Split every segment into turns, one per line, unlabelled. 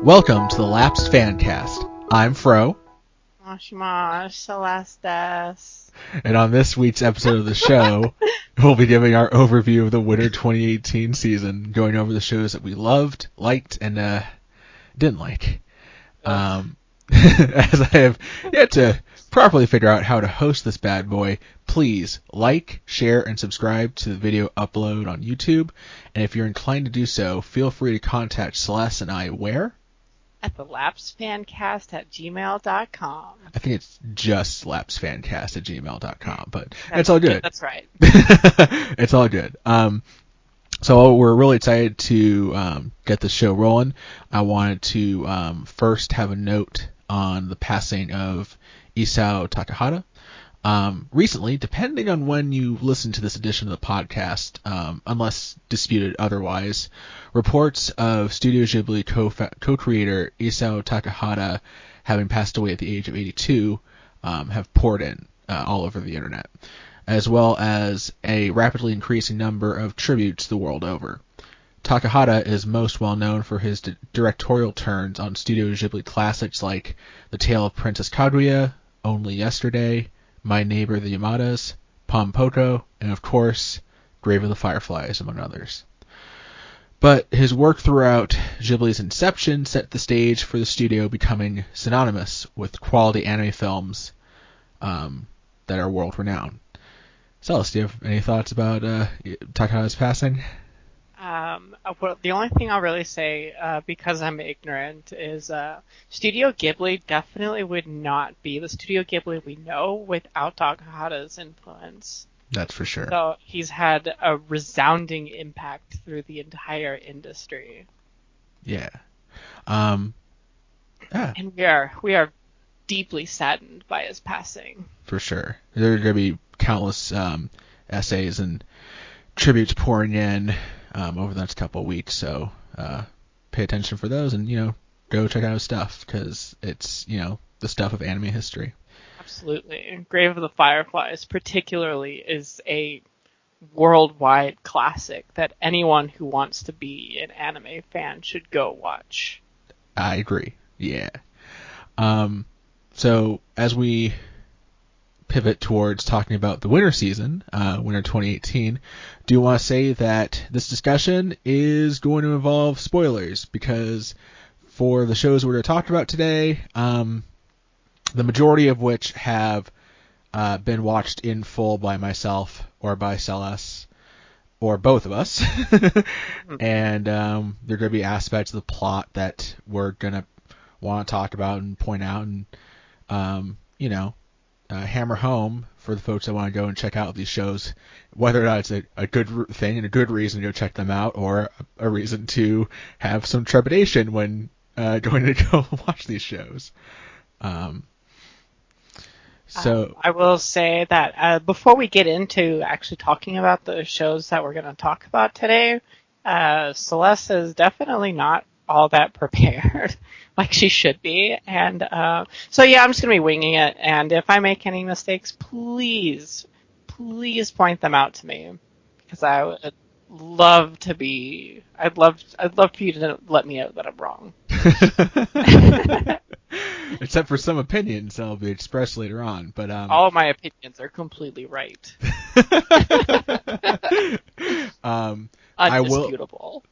Welcome to the Lapsed Fancast. I'm Fro.
Mosh Celestes.
And on this week's episode of the show, we'll be giving our overview of the winter 2018 season, going over the shows that we loved, liked, and didn't like. As I have yet to properly figure out how to host this bad boy, please like, share, and subscribe to the video upload on YouTube. And if you're inclined to do so, feel free to contact Celeste and I where?
At the lapsedfancast@gmail.com.
I think it's just lapsedfancast@gmail.com, but it's all good.
That's right.
It's all good. So we're really excited to get the show rolling. I wanted to first have a note on the passing of Isao Takahata. Recently, depending on when you listen to this edition of the podcast, unless disputed otherwise, reports of Studio Ghibli co-creator Isao Takahata having passed away at the age of 82 have poured in all over the internet, as well as a rapidly increasing number of tributes the world over. Takahata is most well known for his directorial turns on Studio Ghibli classics like The Tale of Princess Kaguya, Only Yesterday, My Neighbor the Yamadas, Pom-Poko, and of course, Grave of the Fireflies, among others. But his work throughout Ghibli's inception set the stage for the studio becoming synonymous with quality anime films that are world-renowned. Celes, do you have any thoughts about Takahata's passing?
Well, the only thing I'll really say, because I'm ignorant, is Studio Ghibli definitely would not be the Studio Ghibli we know without Takahata's influence.
That's for sure.
So he's had a resounding impact through the entire industry.
Yeah.
And we are deeply saddened by his passing.
For sure. There are going to be countless essays and tributes pouring in over the next couple of weeks, so pay attention for those and, go check out his stuff, because it's, the stuff of anime history.
Absolutely. Grave of the Fireflies particularly is a worldwide classic that anyone who wants to be an anime fan should go watch.
I agree. Yeah. So as we pivot towards talking about the winter season, winter 2018, do want to say that this discussion is going to involve spoilers, because for the shows we're going to talk about today, the majority of which have been watched in full by myself or by Celes, or both of us, and there are going to be aspects of the plot that we're going to want to talk about and point out and, hammer home for the folks that want to go and check out these shows, whether or not it's a good thing and a good reason to go check them out, or a reason to have some trepidation when going to go watch these shows. So
I will say that before we get into actually talking about the shows that we're going to talk about today, Celeste is definitely not all that prepared like she should be, and so yeah, I'm just gonna be winging it, and if I make any mistakes, please point them out to me, because I would love to be I'd love for you to let me know that I'm wrong.
Except for some opinions that'll be expressed later on, but
all of my opinions are completely right. Undisputable.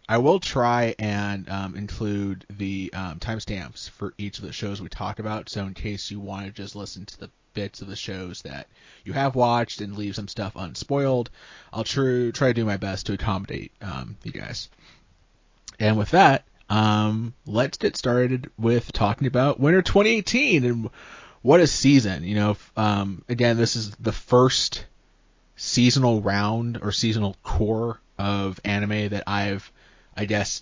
I will try and include the timestamps for each of the shows we talk about, so in case you want to just listen to the bits of the shows that you have watched and leave some stuff unspoiled, I'll try to do my best to accommodate you guys. And with that, let's get started with talking about winter 2018 and what a season. Again, this is the first seasonal round or seasonal core of anime that I've, I guess,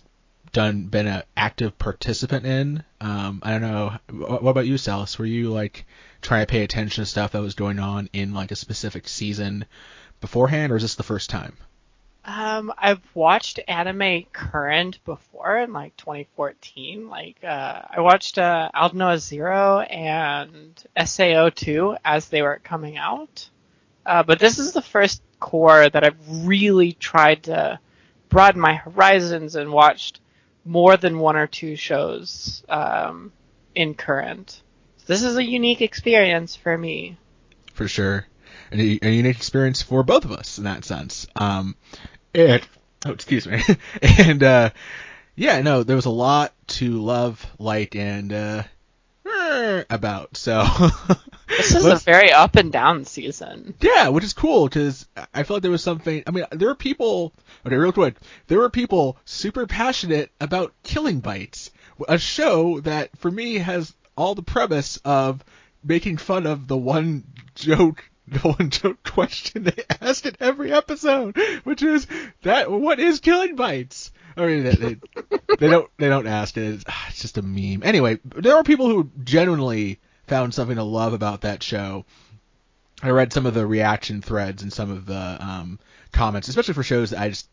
been an active participant in. I don't know. What about you, Celes? Were you trying to pay attention to stuff that was going on in a specific season beforehand, or is this the first time?
I've watched anime current before in 2014. I watched Aldnoah Zero and SAO2 as they were coming out. But this is the first core that I've really tried to broaden my horizons and watched more than one or two shows in current. So this is a unique experience for me.
For sure. A unique experience for both of us in that sense. Excuse me. And, there was a lot to love, like, and, about, so.
This is a very up and down season.
Yeah, which is cool, because I feel like there was something, there were people, okay, real quick, there were people super passionate about Killing Bites, a show that, for me, has all the premise of making fun of the one joke question they asked in every episode, which is what is Killing Bites? I mean, they don't ask it. It's just a meme. Anyway, there are people who genuinely found something to love about that show. I read some of the reaction threads and some of the comments, especially for shows that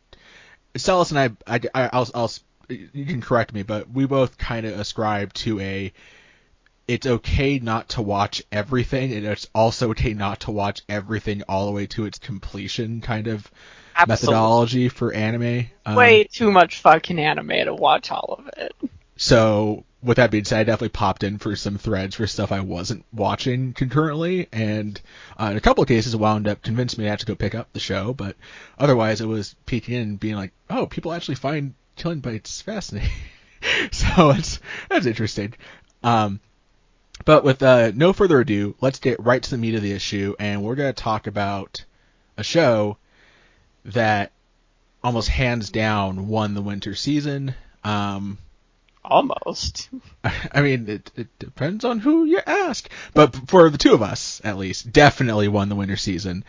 Celes and I'll you can correct me, but we both kind of ascribe to it's okay not to watch everything, and it's also okay not to watch everything all the way to its completion kind of methodology for anime.
Way too much fucking anime to watch all of it.
So, with that being said, I definitely popped in for some threads for stuff I wasn't watching concurrently, and in a couple of cases it wound up convincing me to have to go pick up the show, but otherwise it was peeking in and being like, oh, people actually find Killing Bites fascinating. So, that's interesting. But with no further ado, let's get right to the meat of the issue, and we're going to talk about a show that almost hands down won the winter season.
Almost.
I mean, it depends on who you ask. But for the two of us, at least, definitely won the winter season.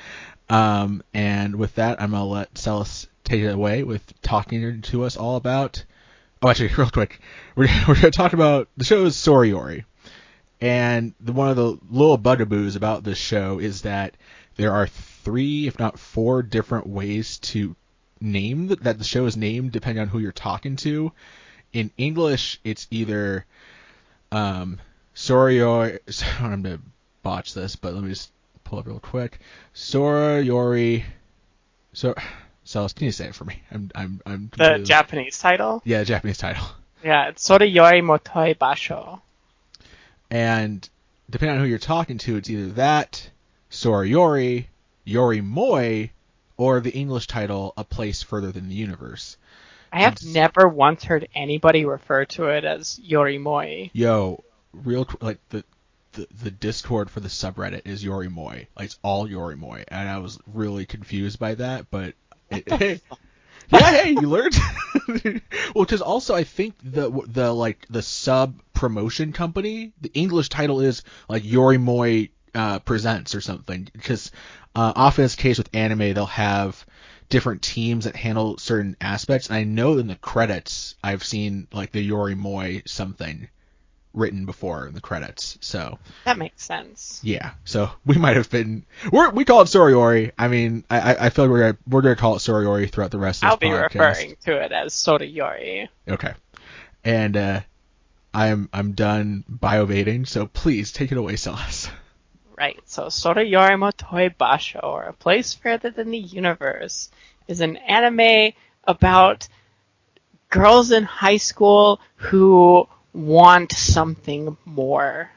And with that, I'm going to let Celes take it away with talking to us all about... Oh, actually, real quick. We're going to talk about... The show is Sorayori. And one of the little bugaboos about this show is that there are 3, if not 4, different ways to name that the show is named depending on who you're talking to. In English, it's either Sorayori. I'm going to botch this, but let me just pull up real quick. Sorayori. Celes, can you say it for me? I'm
the Japanese title?
Yeah, Japanese title.
Yeah, it's Sorayori Motoi Basho.
And depending on who you're talking to, it's either that, Sorayori, Yorimoi, or the English title, A Place Further Than the Universe.
I have never once heard anybody refer to it as Yorimoi.
Yo, like the Discord for the subreddit is Yorimoi. Like, it's all Yorimoi, and I was really confused by that. But hey, you learned. Well, because also I think the sub promotion company, the English title is like Yorimoi Presents or something. Because often it's the case with anime, they'll have different teams that handle certain aspects, and I know in the credits I've seen like the Yorimoi something written before in the credits, so
that makes sense.
Yeah, so we might have been we call it Sorayori. I mean, I feel like we're gonna call it Sorayori throughout the rest of this podcast.
I'll be referring to it as Sorayori.
Okay, and I'm done bio-baiting, so please take it away, Celes.
Right, so Sorayori Motoi Basho, or A Place Further Than the Universe, is an anime about girls in high school who want something more.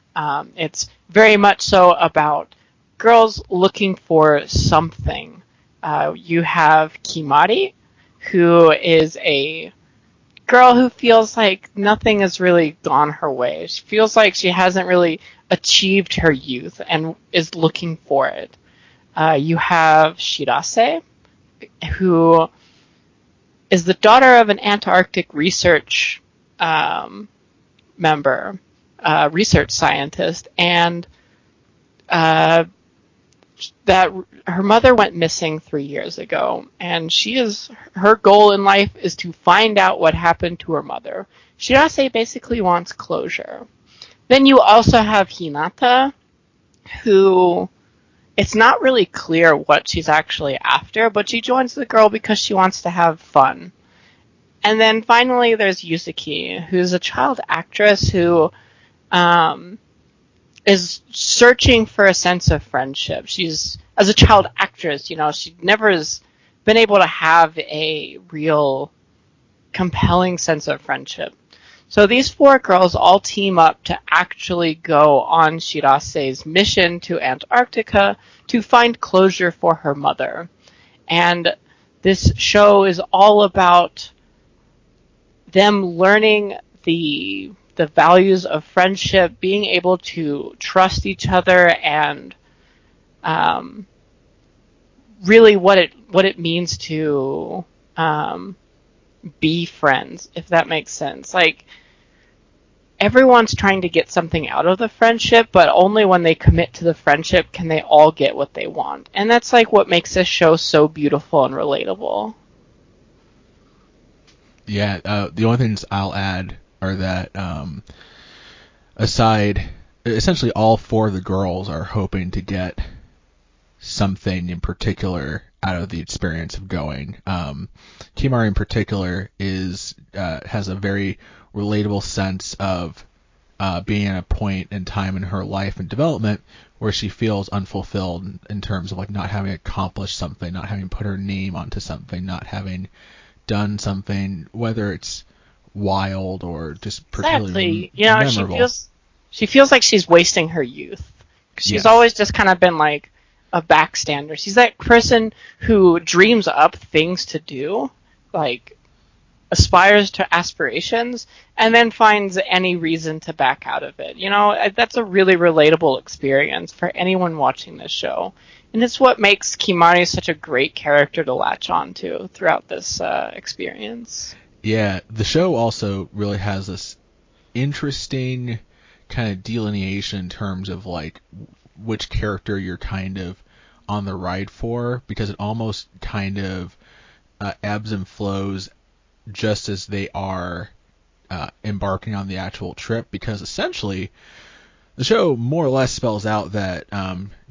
It's very much so about girls looking for something. You have Kimari, who is a girl who feels like nothing has really gone her way. She feels like she hasn't really achieved her youth and is looking for it. You have Shirase, who is the daughter of an Antarctic research member, research scientist, and that her mother went missing 3 years ago, and her goal in life is to find out what happened to her mother. Shirase basically wants closure. Then you also have Hinata, who it's not really clear what she's actually after, but she joins the girl because she wants to have fun. And then finally there's Yusuki, who's a child actress who is searching for a sense of friendship. She's, as a child actress, she never has been able to have a real compelling sense of friendship. So these 4 girls all team up to actually go on Shirase's mission to Antarctica to find closure for her mother. And this show is all about them learning the values of friendship, being able to trust each other, and really what it means to be friends, if that makes sense. Like, everyone's trying to get something out of the friendship, but only when they commit to the friendship can they all get what they want. And that's like what makes this show so beautiful and relatable.
Yeah, the only things I'll add are that aside, essentially all 4 of the girls are hoping to get something in particular out of the experience of going. Kimari in particular has a very relatable sense of being at a point in time in her life and development where she feels unfulfilled in terms of like not having accomplished something, not having put her name onto something, not having done something, whether it's wild or just particularly memorable.
She feels like she's wasting her youth. She's always just kind of been like a backstander. She's that person who dreams up things to do, like aspires to aspirations, and then finds any reason to back out of it. That's a really relatable experience for anyone watching this show. And it's what makes Kimari such a great character to latch on to throughout this experience.
Yeah, the show also really has this interesting kind of delineation in terms of like which character you're kind of on the ride for, because it almost kind of ebbs and flows just as they are embarking on the actual trip, because essentially the show more or less spells out that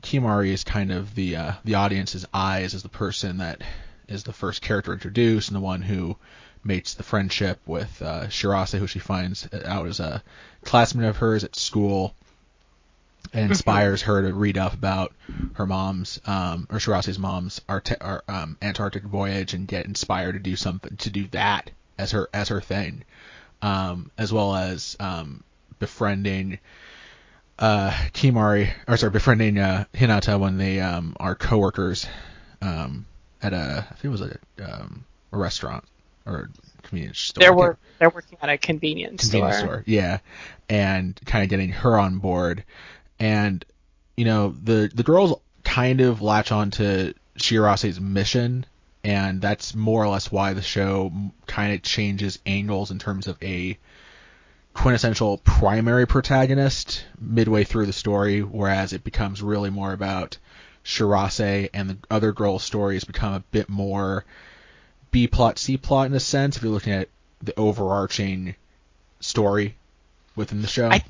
Kimari is kind of the audience's eyes, as the person that is the first character introduced and the one who mates the friendship with Shirase, who she finds out as a classmate of hers at school, and inspires her to read up about her mom's or Shirase's mom's Antarctic voyage and get inspired to do that as her thing, as well as befriending befriending Hinata when they are coworkers at I think it was a restaurant or a convenience store.
They're working at a convenience store.
Yeah, and kind of getting her on board. And, the girls kind of latch on to Shirase's mission, and that's more or less why the show kind of changes angles in terms of a quintessential primary protagonist midway through the story, whereas it becomes really more about Shirase, and the other girls' stories become a bit more B-plot, C-plot in a sense, if you're looking at the overarching story within the show.
I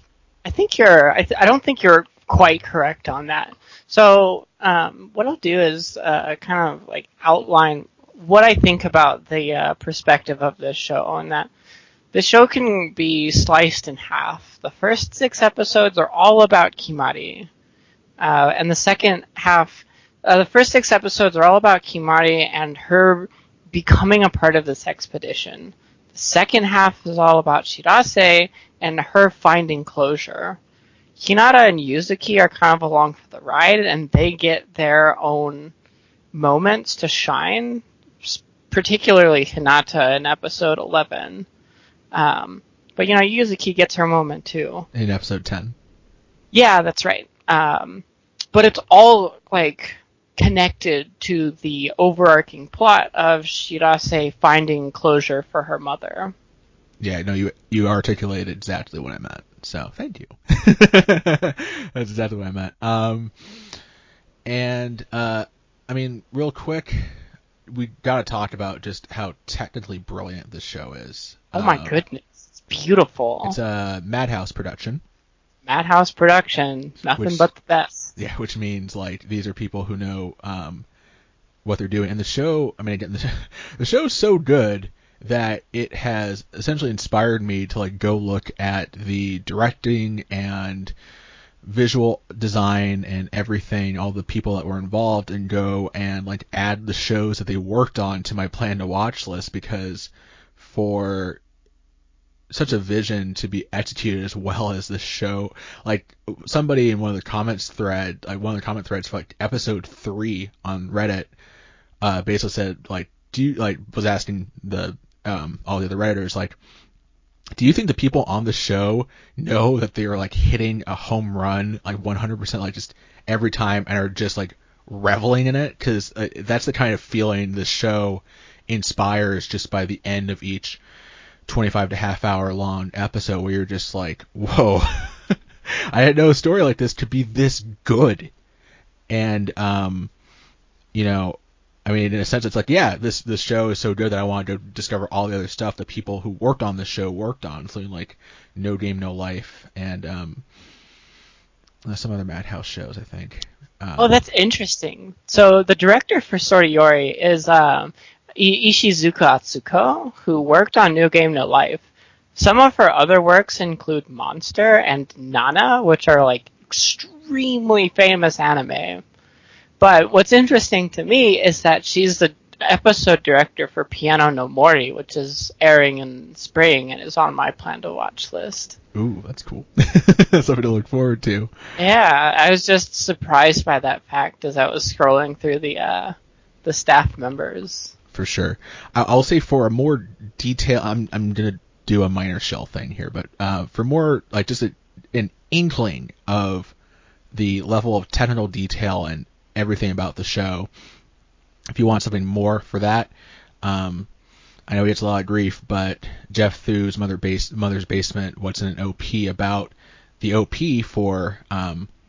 don't think you're quite correct on that. So what I'll do is kind of like outline what I think about the perspective of this show, and that the show can be sliced in half. The first 6 episodes are all about Kimari, and the second half, the first 6 episodes are all about Kimari and her becoming a part of this expedition. The second half is all about Shirase and her finding closure. Hinata and Yuzuki are kind of along for the ride, and they get their own moments to shine, particularly Hinata in episode 11. But Yuzuki gets her moment too.
In episode 10.
Yeah, that's right. But it's all like connected to the overarching plot of Shirase finding closure for her mother.
Yeah, no, you articulated exactly what I meant. So thank you. That's exactly what I meant. I mean, real quick, we gotta talk about just how technically brilliant this show is.
Oh my goodness, it's beautiful.
It's a Madhouse production.
Madhouse production, nothing but the best.
Yeah, which means like these are people who know what they're doing. And the show, I mean, again, the show's so good that it has essentially inspired me to like go look at the directing and visual design and everything, all the people that were involved, and go and like add the shows that they worked on to my plan to watch list, because for such a vision to be executed as well as this show. Like, somebody in one of the comment threads for like episode 3 on Reddit, basically said, like, was asking the all the other Redditors, like, do you think the people on the show know that they are like hitting a home run like 100%, like just every time, and are just like reveling in it? Because that's the kind of feeling the show inspires just by the end of each 25 to half hour long episode, where you're just like, whoa, I didn't know a story like this could be this good. And you know, I mean, in a sense, it's like, yeah, this show is so good that I wanted to discover all the other stuff that people who worked on this show worked on, including like No Game No Life and some other Madhouse shows, I think.
Oh, that's interesting. So the director for Sorayori is Ishizuka Atsuko, who worked on No Game No Life. Some of her other works include Monster and Nana, which are like extremely famous anime. But what's interesting to me is that she's the episode director for Piano no Mori, which is airing in spring and is on my plan to watch list.
Ooh, that's cool. Something to look forward to.
Yeah, I was just surprised by that fact as I was scrolling through the staff members.
For sure. I'll say for a more detail, I'm gonna do a minor shell thing here, but for more like just an inkling of the level of technical detail and everything about the show, if you want something more for that, I know he gets a lot of grief, but Jeff Thu's Mother's Basement, What's in an OP, about the OP for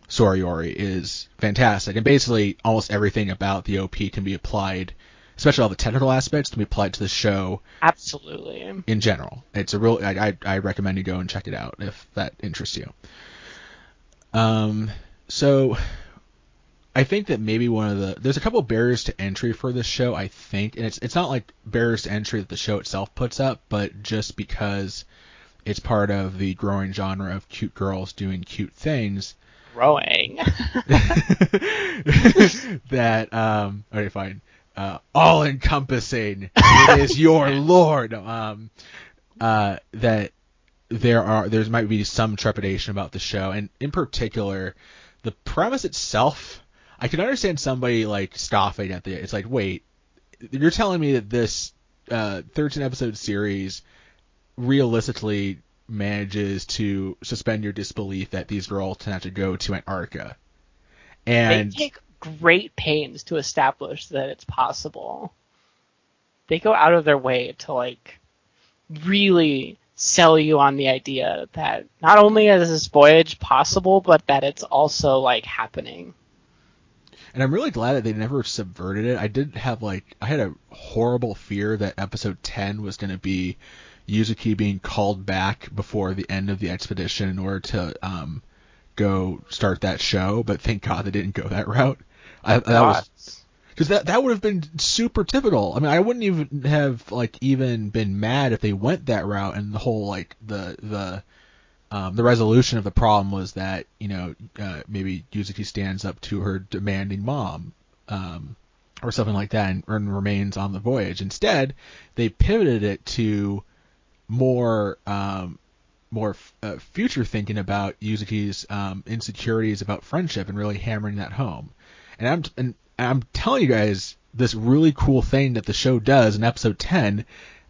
Sorayori is fantastic, and basically almost everything about the OP can be applied, especially all the technical aspects, can be applied to the show.
Absolutely.
In general, it's a real. I recommend you go and check it out if that interests you. So I think that maybe there's a couple of barriers to entry for this show, I think, and it's not like barriers to entry that the show itself puts up, but just because it's part of the growing genre of cute girls doing cute things.
Growing.
That okay, fine. All encompassing. It is your lord. That there might be some trepidation about the show, and in particular, the premise itself. I can understand somebody like scoffing at it's like, wait, you're telling me that this 13 episode series realistically manages to suspend your disbelief that these girls can have to go to Antarctica? And
they take great pains to establish that it's possible. They go out of their way to like really sell you on the idea that not only is this voyage possible, but that it's also like happening.
And I'm really glad that they never subverted it. I had a horrible fear that episode 10 was going to be Yuzuki being called back before the end of the expedition in order to go start that show, but thank God they didn't go that route. Because that would have been super typical. I mean, I wouldn't even have even been mad if they went that route, and the whole the resolution of the problem was that maybe Yuzuki stands up to her demanding mom, or something like that, and remains on the voyage. Instead, they pivoted it to more future thinking about Yuzuki's insecurities about friendship and really hammering that home. And I'm telling you guys this really cool thing that the show does in episode 10.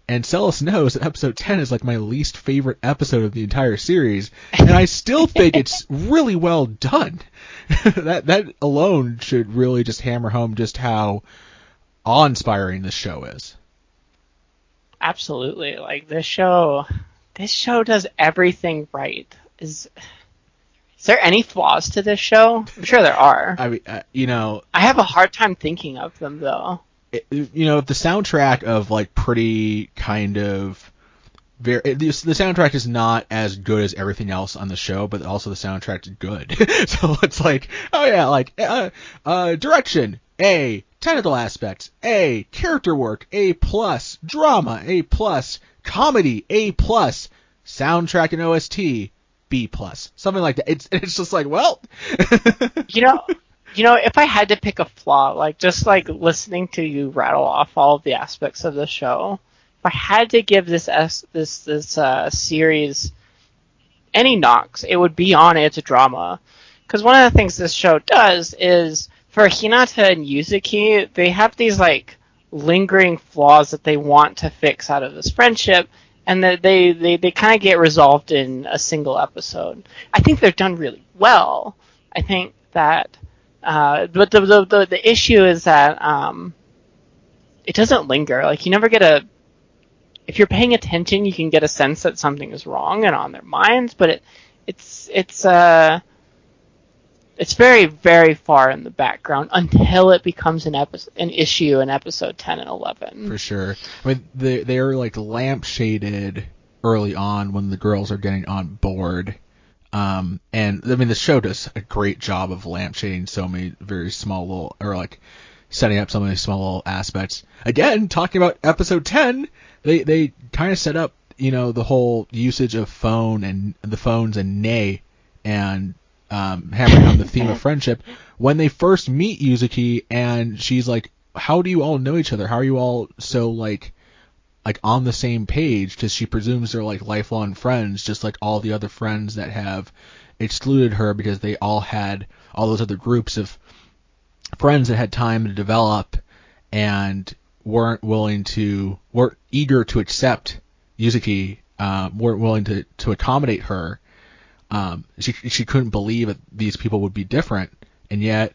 And Celes knows that episode 10 is like my least favorite episode of the entire series, and I still think it's really well done. That alone should really just hammer home just how awe-inspiring this show is.
Absolutely. Like, this show does everything right. Is there any flaws to this show? I'm sure there are.
I mean,
I have a hard time thinking of them, though.
The soundtrack of pretty kind of the soundtrack is not as good as everything else on the show, but also the soundtrack is good. So it's like, oh yeah, direction A, technical aspects A, character work A+, drama A+, comedy A+, soundtrack and OST B+, something like that. It's just like, well,
if I had to pick a flaw, just listening to you rattle off all of the aspects of the show, if I had to give this series any knocks, it would be on its drama. Because one of the things this show does is, for Hinata and Yuzuki, they have these, like, lingering flaws that they want to fix out of this friendship, and that they kind of get resolved in a single episode. I think they're done really well. I think that, but the issue is that it doesn't linger. Like, you never get if you're paying attention, you can get a sense that something is wrong and on their minds, but it's very, very far in the background until it becomes an issue in episode 10 and 11.
For sure. I mean, they are like lampshaded early on when the girls are getting on board. And I mean, the show does a great job of lampshading so many very small little, or like setting up so many small little aspects. Again, talking about episode 10, they kind of set up, the whole usage of phone and the phones and nay, and hammering on the theme of friendship when they first meet Yuzuki, and she's like, how do you all know each other? How are you all so like on the same page? Because she presumes they're like lifelong friends, just like all the other friends that have excluded her because they all had all those other groups of friends that had time to develop and weren't eager to accept Yuzuki, weren't willing to accommodate her. She couldn't believe that these people would be different, and yet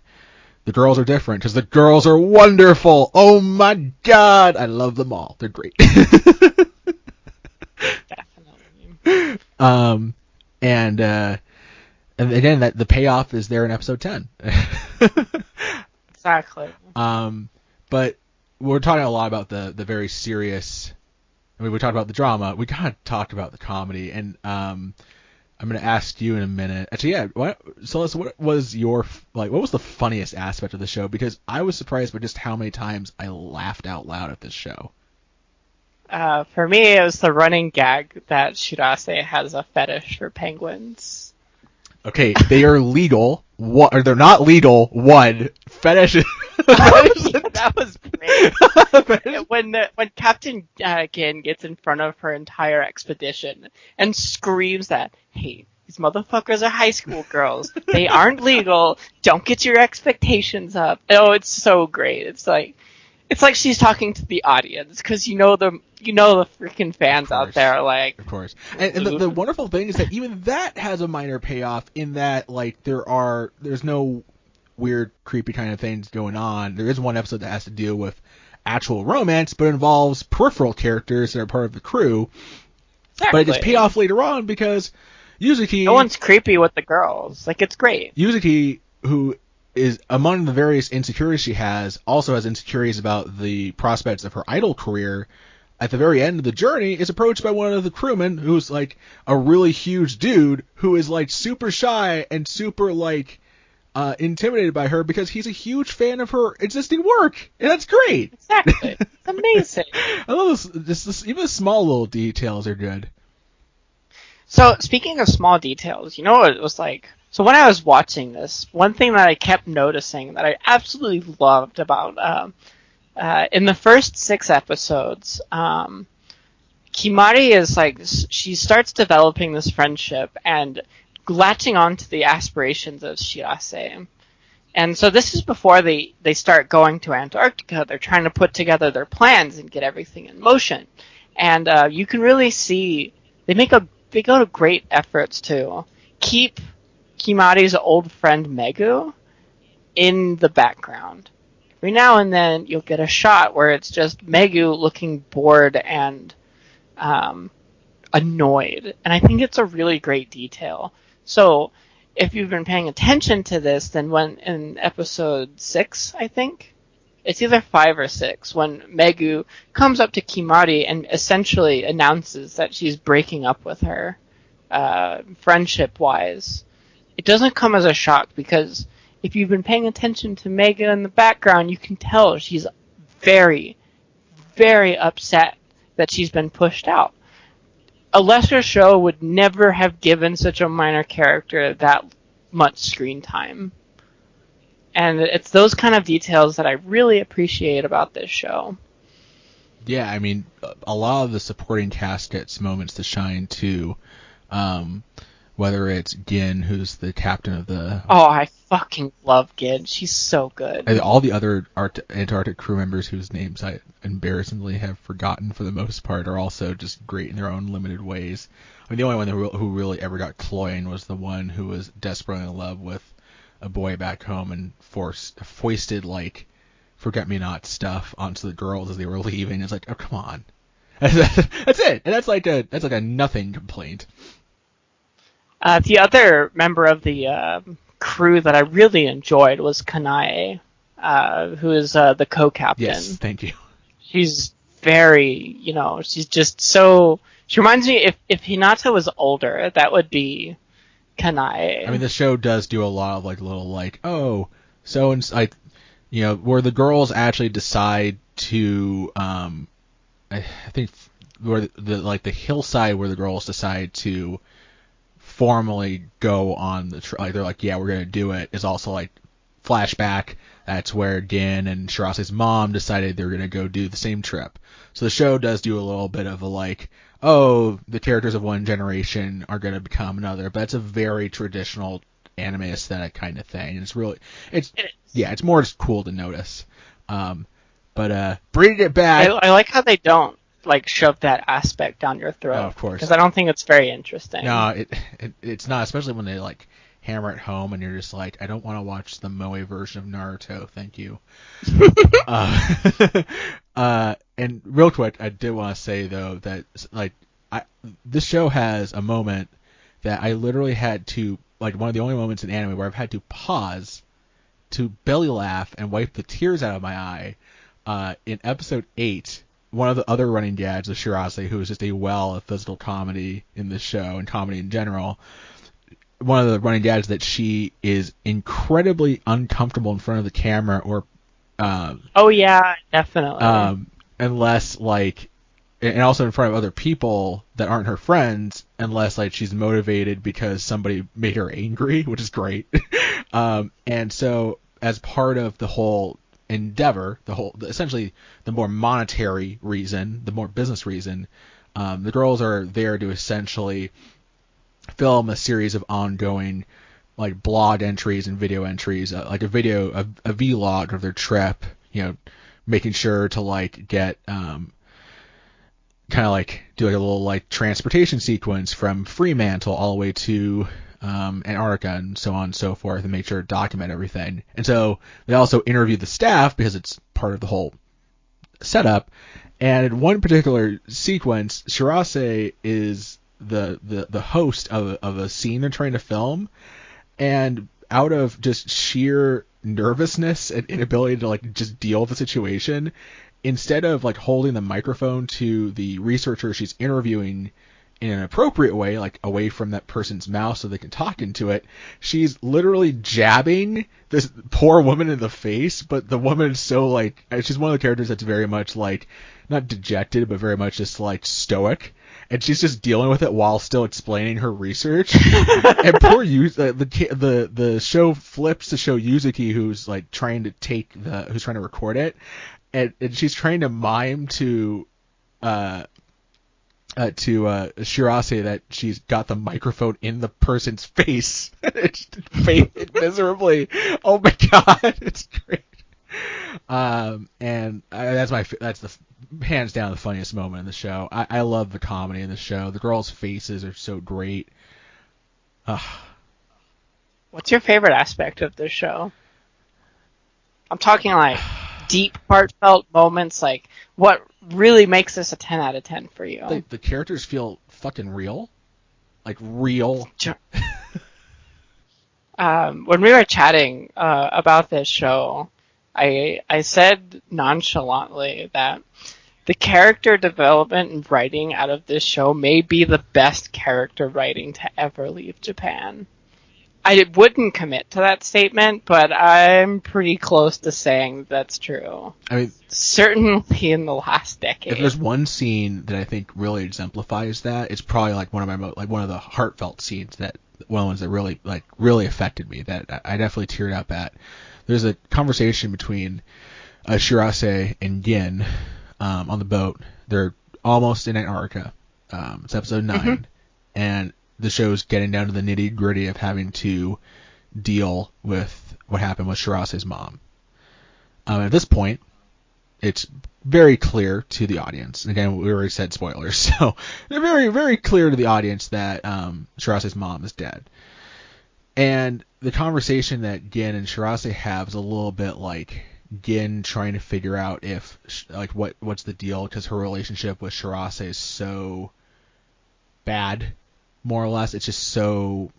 the girls are different because the girls are wonderful. Oh my god, I love them all. They're great.
Definitely.
And again, that the payoff is there in episode 10.
Exactly.
But we're talking a lot about the very serious. I mean, we talked about the drama. We kind of talked about the comedy, and I'm going to ask you in a minute. Actually, yeah. Celes, what was what was the funniest aspect of the show? Because I was surprised by just how many times I laughed out loud at this show.
For me, it was the running gag that Shirase has a fetish for penguins.
Okay, they are legal. Or they're not legal. One, fetish.
That was great. When Captain Gin gets in front of her entire expedition and screams that, hey, these motherfuckers are high school girls. They aren't legal. Don't get your expectations up. Oh, it's so great. It's like she's talking to the audience, because the freaking fans out there are like,
of course. And the wonderful thing is that even that has a minor payoff in that, like, there's no weird, creepy kind of things going on. There is one episode that has to deal with actual romance, but involves peripheral characters that are part of the crew.
Exactly.
But it gets paid off later on because Yuzuki...
No one's creepy with the girls. Like, it's great.
Yuzuki, who is among the various insecurities she has, also has insecurities about the prospects of her idol career. At the very end of the journey, is approached by one of the crewmen who's like a really huge dude who is like super shy and super like intimidated by her because he's a huge fan of her existing work, and that's great.
Exactly, it's amazing.
I love this. Even the small little details are good.
So speaking of small details, what it was like? So when I was watching this, one thing that I kept noticing that I absolutely loved about in the first 6 episodes, Kimari is like, she starts developing this friendship and latching on to the aspirations of Shirase. And so this is before they start going to Antarctica. They're trying to put together their plans and get everything in motion. And you can really see they go to great efforts to keep Kimari's old friend Megu in the background. Every now and then you'll get a shot where it's just Megu looking bored and annoyed. And I think it's a really great detail. So if you've been paying attention to this, then when in episode 6, I think, it's either 5 or 6, when Megu comes up to Kimari and essentially announces that she's breaking up with her, friendship-wise, it doesn't come as a shock, because if you've been paying attention to Megu in the background, you can tell she's very, very upset that she's been pushed out. A lesser show would never have given such a minor character that much screen time. And it's those kind of details that I really appreciate about this show.
Yeah, I mean, a lot of the supporting cast gets moments to shine too. Whether it's Gin, who's the captain of the...
Oh, I fucking love Gin. She's so good.
And all the other Antarctic crew members whose names I embarrassingly have forgotten for the most part are also just great in their own limited ways. I mean, the only one who really ever got cloying was the one who was desperately in love with a boy back home and foisted, like, forget-me-not stuff onto the girls as they were leaving. It's like, oh, come on. That's it. And that's like a nothing complaint.
The other member of the crew that I really enjoyed was Kanae, who is the co-captain.
Yes, thank you.
She's very, she's just so... She reminds me, if Hinata was older, that would be Kanae.
I mean, the show does do a lot of, like, little, like, oh, so, and like, where the girls actually decide to, I think, where the hillside where the girls decide to formally go on the like they're like, yeah, we're gonna do it, is also like flashback. That's where Gin and Shirase's mom decided they were gonna go do the same trip. So the show does do a little bit of a like, oh, the characters of one generation are gonna become another, but it's a very traditional anime aesthetic kind of thing. And it's more just cool to notice. But bringing it back,
I like how they don't like shove that aspect down your throat.
Oh, of course,
because I don't think it's very interesting.
No, it's not, especially when they like hammer it home and you're just like, I don't want to watch the Moe version of Naruto, thank you. And real quick, I did want to say though that like this show has a moment that I literally had to, like, one of the only moments in anime where I've had to pause to belly laugh and wipe the tears out of my eye. In episode 8, one of the other running gags of Shirase, who is just a well of physical comedy in this show and comedy in general, one of the running gags that she is incredibly uncomfortable in front of the camera or
oh yeah, definitely.
Unless like, and also in front of other people that aren't her friends, unless like she's motivated because somebody made her angry, which is great. And so as part of the whole endeavor, essentially the more monetary reason, the more business reason, the girls are there to essentially film a series of ongoing like blog entries and video entries, like a vlog of their trip, making sure to like get kind of like do like a little like transportation sequence from Fremantle all the way to Antarctica and so on and so forth, and make sure to document everything. And so they also interview the staff because it's part of the whole setup. And in one particular sequence, Shirase is the host of a scene they're trying to film, and out of just sheer nervousness and inability to like just deal with the situation, instead of like holding the microphone to the researcher she's interviewing in an appropriate way, like away from that person's mouth so they can talk into it, she's literally jabbing this poor woman in the face. But the woman is so like, she's one of the characters that's very much like, not dejected, but very much just like stoic. And she's just dealing with it while still explaining her research. And poor the show flips to show Yuzuki, who's like trying to record it, and she's trying to mime to Shirase that she's got the microphone in the person's face. It's failed miserably. Oh my god, it's great. And that's the hands down the funniest moment in the show. I love the comedy in the show. The girls' faces are so great.
What's your favorite aspect of this show? I'm talking like deep, heartfelt moments. Like, what really makes this a 10 out of 10 for you?
The characters feel fucking real. Like, real.
When we were chatting about this show, I said nonchalantly that the character development and writing out of this show may be the best character writing to ever leave Japan. I wouldn't commit to that statement, but I'm pretty close to saying that's true. I mean, certainly in the last decade.
If there's one scene that I think really exemplifies that, it's probably like one of the heartfelt scenes, that one of the ones that really affected me, that I definitely teared up at. There's a conversation between Shirase and Gin on the boat. They're almost in Antarctica. It's episode 9, and the show's getting down to the nitty gritty of having to deal with what happened with Shirase's mom. At this point, it's very clear to the audience. Again, we already said spoilers, so they're very, very clear to the audience that Shirase's mom is dead. And the conversation that Gin and Shirase have is a little bit like Gin trying to figure out if, like, what's the deal, because her relationship with Shirase is so bad, more or less. It's just so...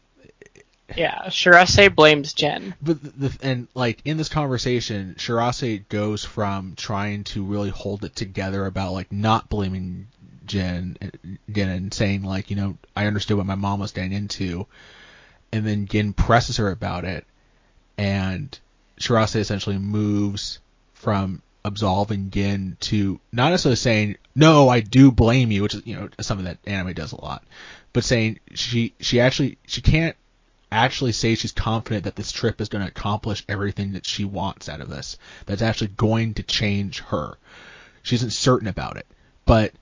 Yeah, Shirase blames Gin.
But and like in this conversation, Shirase goes from trying to really hold it together about like not blaming Gin and saying like, you know, I understood what my mom was getting into, and then Gin presses her about it, and Shirase essentially moves from absolving Gin to not necessarily saying, no, I do blame you, which is, you know, something that anime does a lot, but saying she can't actually say she's confident that this trip is going to accomplish everything that she wants out of this. That's actually going to change her. She isn't certain about it, but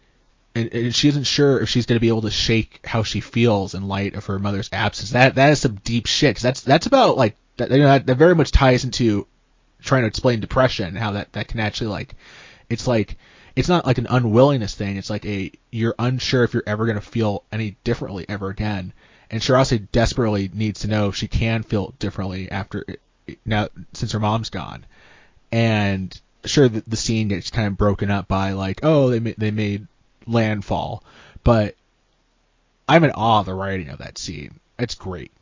and she isn't sure if she's going to be able to shake how she feels in light of her mother's absence. That is some deep shit. 'Cause that's about like that, you know, that very much ties into trying to explain depression and how that can actually like it's not like an unwillingness thing. It's like you're unsure if you're ever going to feel any differently ever again. And Shirase desperately needs to know if she can feel differently now since her mom's gone. And sure, the scene gets kind of broken up by like, oh, they made landfall, but I'm in awe of the writing of that scene. It's great.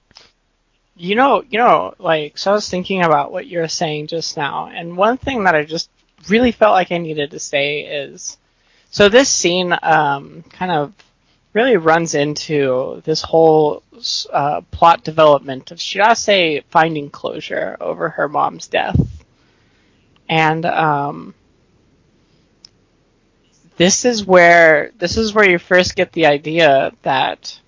You know, like, so I was thinking about what you were saying just now, and one thing that I just really felt like I needed to say is, so this scene kind of really runs into this whole plot development of Shirase finding closure over her mom's death. And this is where you first get the idea that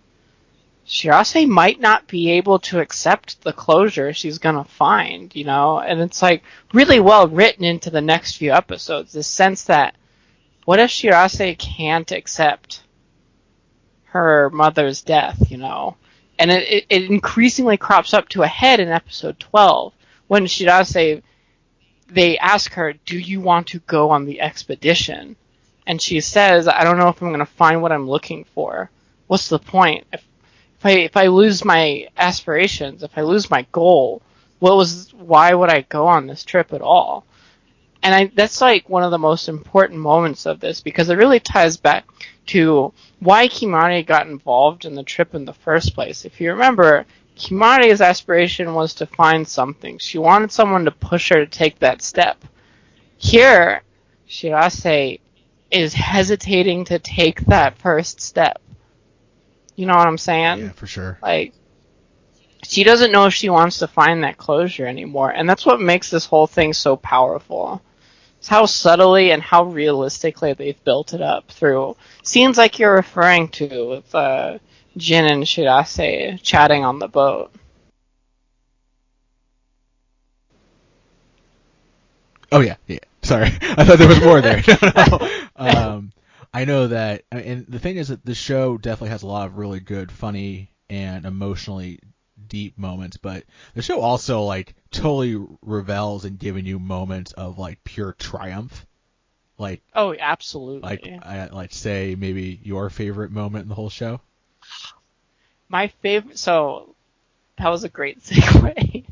Shirase might not be able to accept the closure she's gonna find, you know? And it's like really well written into the next few episodes, this sense that what if Shirase can't accept her mother's death, you know? And it increasingly crops up to a head in episode 12 when Shirase, they ask her, do you want to go on the expedition? And she says, I don't know if I'm going to find what I'm looking for. What's the point? If I lose my aspirations, if I lose my goal, why would I go on this trip at all? And that's like one of the most important moments of this, because it really ties back to why Kimari got involved in the trip in the first place. If you remember, Kimari's aspiration was to find something. She wanted someone to push her to take that step. Here, Shirase is hesitating to take that first step. You know what I'm saying?
Yeah, for sure.
Like, she doesn't know if she wants to find that closure anymore, and that's what makes this whole thing so powerful. It's how subtly and how realistically they've built it up through scenes like you're referring to with Jin and Shirase chatting on the boat.
Oh yeah. Sorry, I thought there was more there. No. I know that, and the thing is that the show definitely has a lot of really good, funny, and emotionally deep moments, but the show also like totally revels in giving you moments of like pure triumph. Like,
oh, absolutely.
Like say maybe your favorite moment in the whole show.
My favorite. So that was a great segue.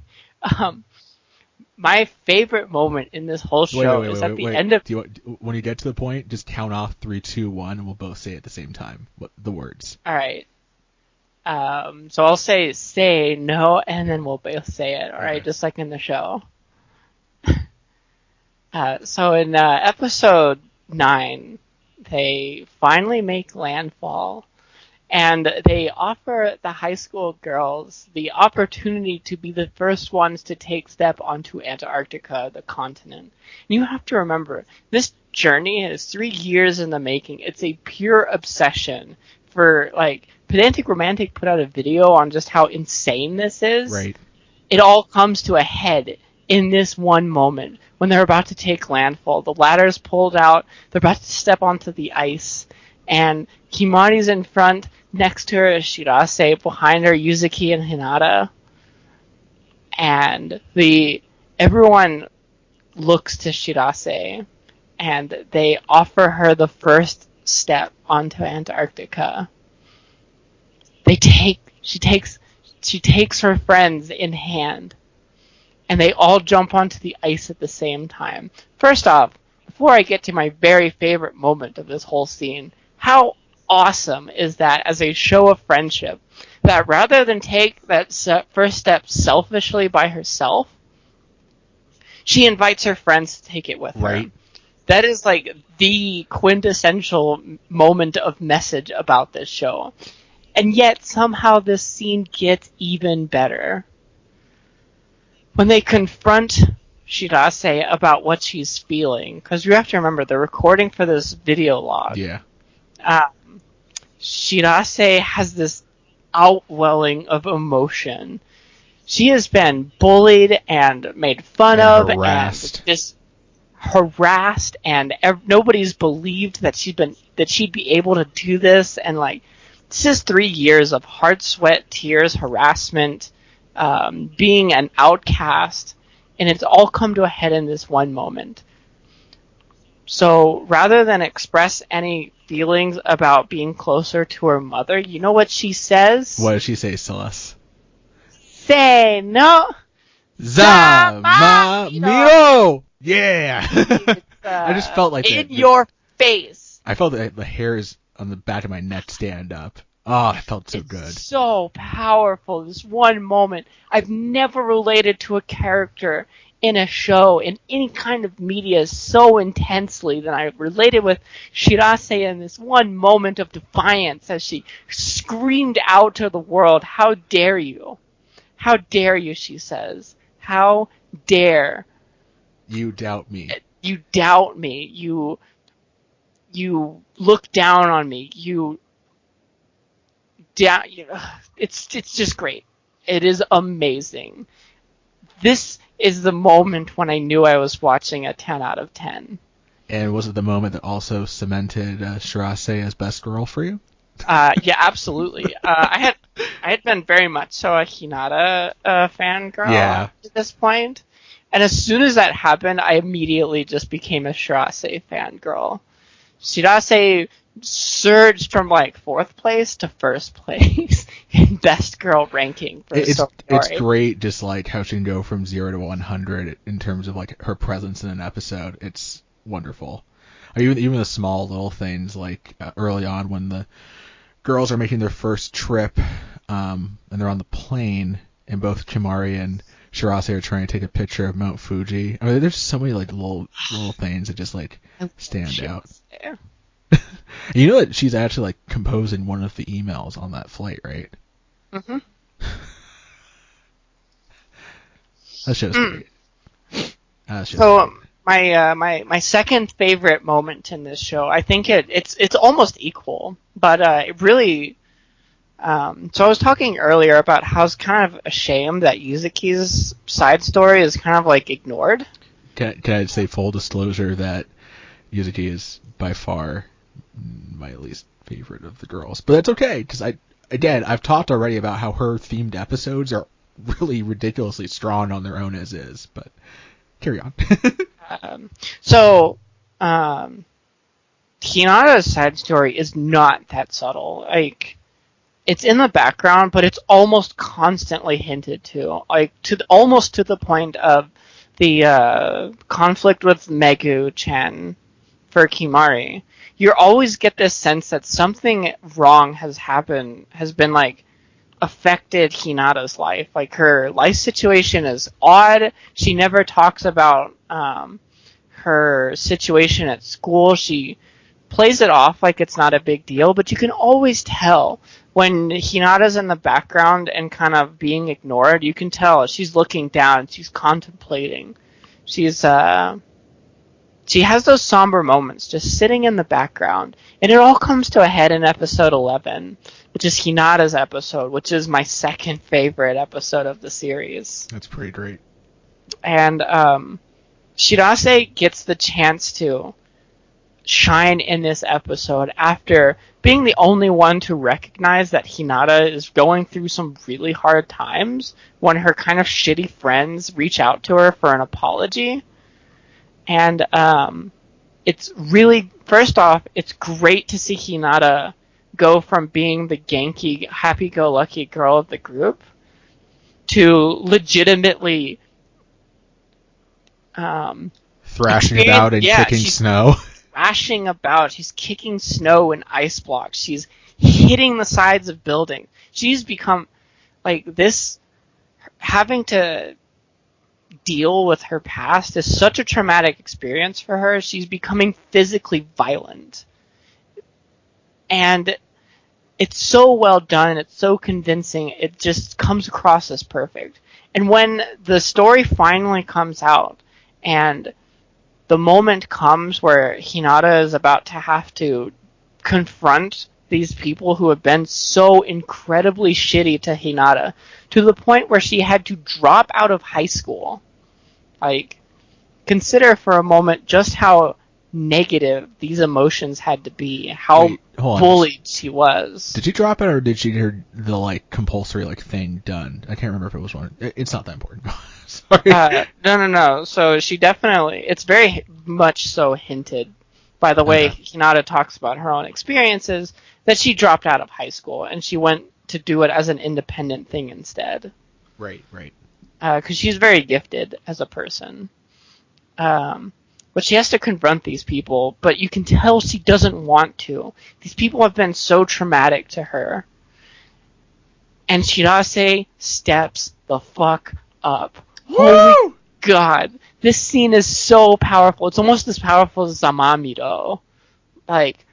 My favorite moment in this whole show is at the end of.
When you get to the point, just count off 3, 2, 1, and we'll both say it at the same time. The words.
All right. So I'll say no, and then we'll both say it. All right, just like in the show. So in episode 9, they finally make landfall. And they offer the high school girls the opportunity to be the first ones to take step onto Antarctica, the continent. And you have to remember, this journey is 3 years in the making. It's a pure obsession for, like, Pedantic Romantic put out a video on just how insane this is.
Right.
It all comes to a head in this one moment when they're about to take landfall. The ladder's pulled out. They're about to step onto the ice. And Himari's in front. Next to her is Shirase. Behind her, Yuzuki and Hinata. And everyone looks to Shirase. And they offer her the first step onto Antarctica. She takes her friends in hand. And they all jump onto the ice at the same time. First off, before I get to my very favorite moment of this whole scene, how awesome is that as a show of friendship, that rather than take that first step selfishly by herself, she invites her friends to take it with her. That is like the quintessential moment of message about this show. And yet somehow this scene gets even better. When they confront Shirase about what she's feeling, because you have to remember, they're recording for this video log.
Yeah.
Shirase has this outwelling of emotion. She has been bullied and made fun of,
harassed.
and just harassed, and nobody's believed that she'd be able to do this. And like, this is 3 years of hard sweat, tears, harassment, being an outcast, and it's all come to a head in this one moment. So rather than express any feelings about being closer to her mother, you know what she says?
What does she say, Celes?
Say no.
Zamamiro! Yeah! I just felt like
in your face.
I felt that the hairs on the back of my neck stand up. Oh, it felt so good.
So powerful. This one moment. I've never related to a character in a show, in any kind of media, so intensely than I related with Shirase in this one moment of defiance as she screamed out to the world, "How dare you? How dare you," she says. "How dare
you doubt me?
You doubt me. You look down on me. It's just great. It is amazing. This is the moment when I knew I was watching a 10 out of 10.
And was it the moment that also cemented Shirase as best girl for you?
Yeah, absolutely. I had been very much so a Hinata fangirl at this point. And as soon as that happened, I immediately just became a Shirase fangirl. Shirase surged from like 4th place to 1st place in best girl ranking for
it's great, just like how she can go from 0 to 100 in terms of like her presence in an episode. It's wonderful. Even the small little things, like early on when the girls are making their first trip and they're on the plane, and both Kimari and Shirase are trying to take a picture of Mount Fuji. I mean, there's so many like little things that just like stand out. You know that she's actually like composing one of the emails on that flight, right? Mm-hmm. That show's great.
My second favorite moment in this show, I think it's almost equal, but it really. So I was talking earlier about how it's kind of a shame that Yuzuki's side story is kind of like ignored.
Can I say full disclosure that Yuzuki is by far my least favorite of the girls, but that's okay because I've talked already about how her themed episodes are really ridiculously strong on their own as is. But carry on.
Hinata's side story is not that subtle. Like, it's in the background, but it's almost constantly hinted to, like almost to the point of the conflict with Megu-chan for Kimari. You always get this sense that something wrong has been like affected Hinata's life. Like, her life situation is odd. She never talks about her situation at school. She plays it off like it's not a big deal, but you can always tell when Hinata's in the background and kind of being ignored. You can tell she's looking down, she's contemplating. She has those somber moments just sitting in the background, and it all comes to a head in episode 11, which is Hinata's episode, which is my second favorite episode of the series.
That's pretty great.
And Shirase gets the chance to shine in this episode after being the only one to recognize that Hinata is going through some really hard times when her kind of shitty friends reach out to her for an apology. And it's really, first off, it's great to see Hinata go from being the Genki, happy-go-lucky girl of the group to legitimately
thrashing about and kicking snow.
Thrashing about. She's kicking snow and ice blocks. She's hitting the sides of buildings. She's become, like, this, having to deal with her past is such a traumatic experience for her. She's becoming physically violent. And it's so well done. It's so convincing. It just comes across as perfect. And when the story finally comes out and the moment comes where Hinata is about to have to confront these people who have been so incredibly shitty to Hinata, to the point where she had to drop out of high school. Like, consider for a moment just how negative these emotions had to be, how bullied she was.
Did she drop out, or did she get the, like, compulsory, like, thing done? I can't remember if it was one. It's not that important. Sorry.
No. So she definitely, it's very much so hinted by the way Hinata talks about her own experiences, that she dropped out of high school and she went to do it as an independent thing instead.
Right.
Because she's very gifted as a person. But she has to confront these people, but you can tell she doesn't want to. These people have been so traumatic to her. And Shirase steps the fuck up.
Woo!
Holy God. This scene is so powerful. It's almost as powerful as Zamamido. Like,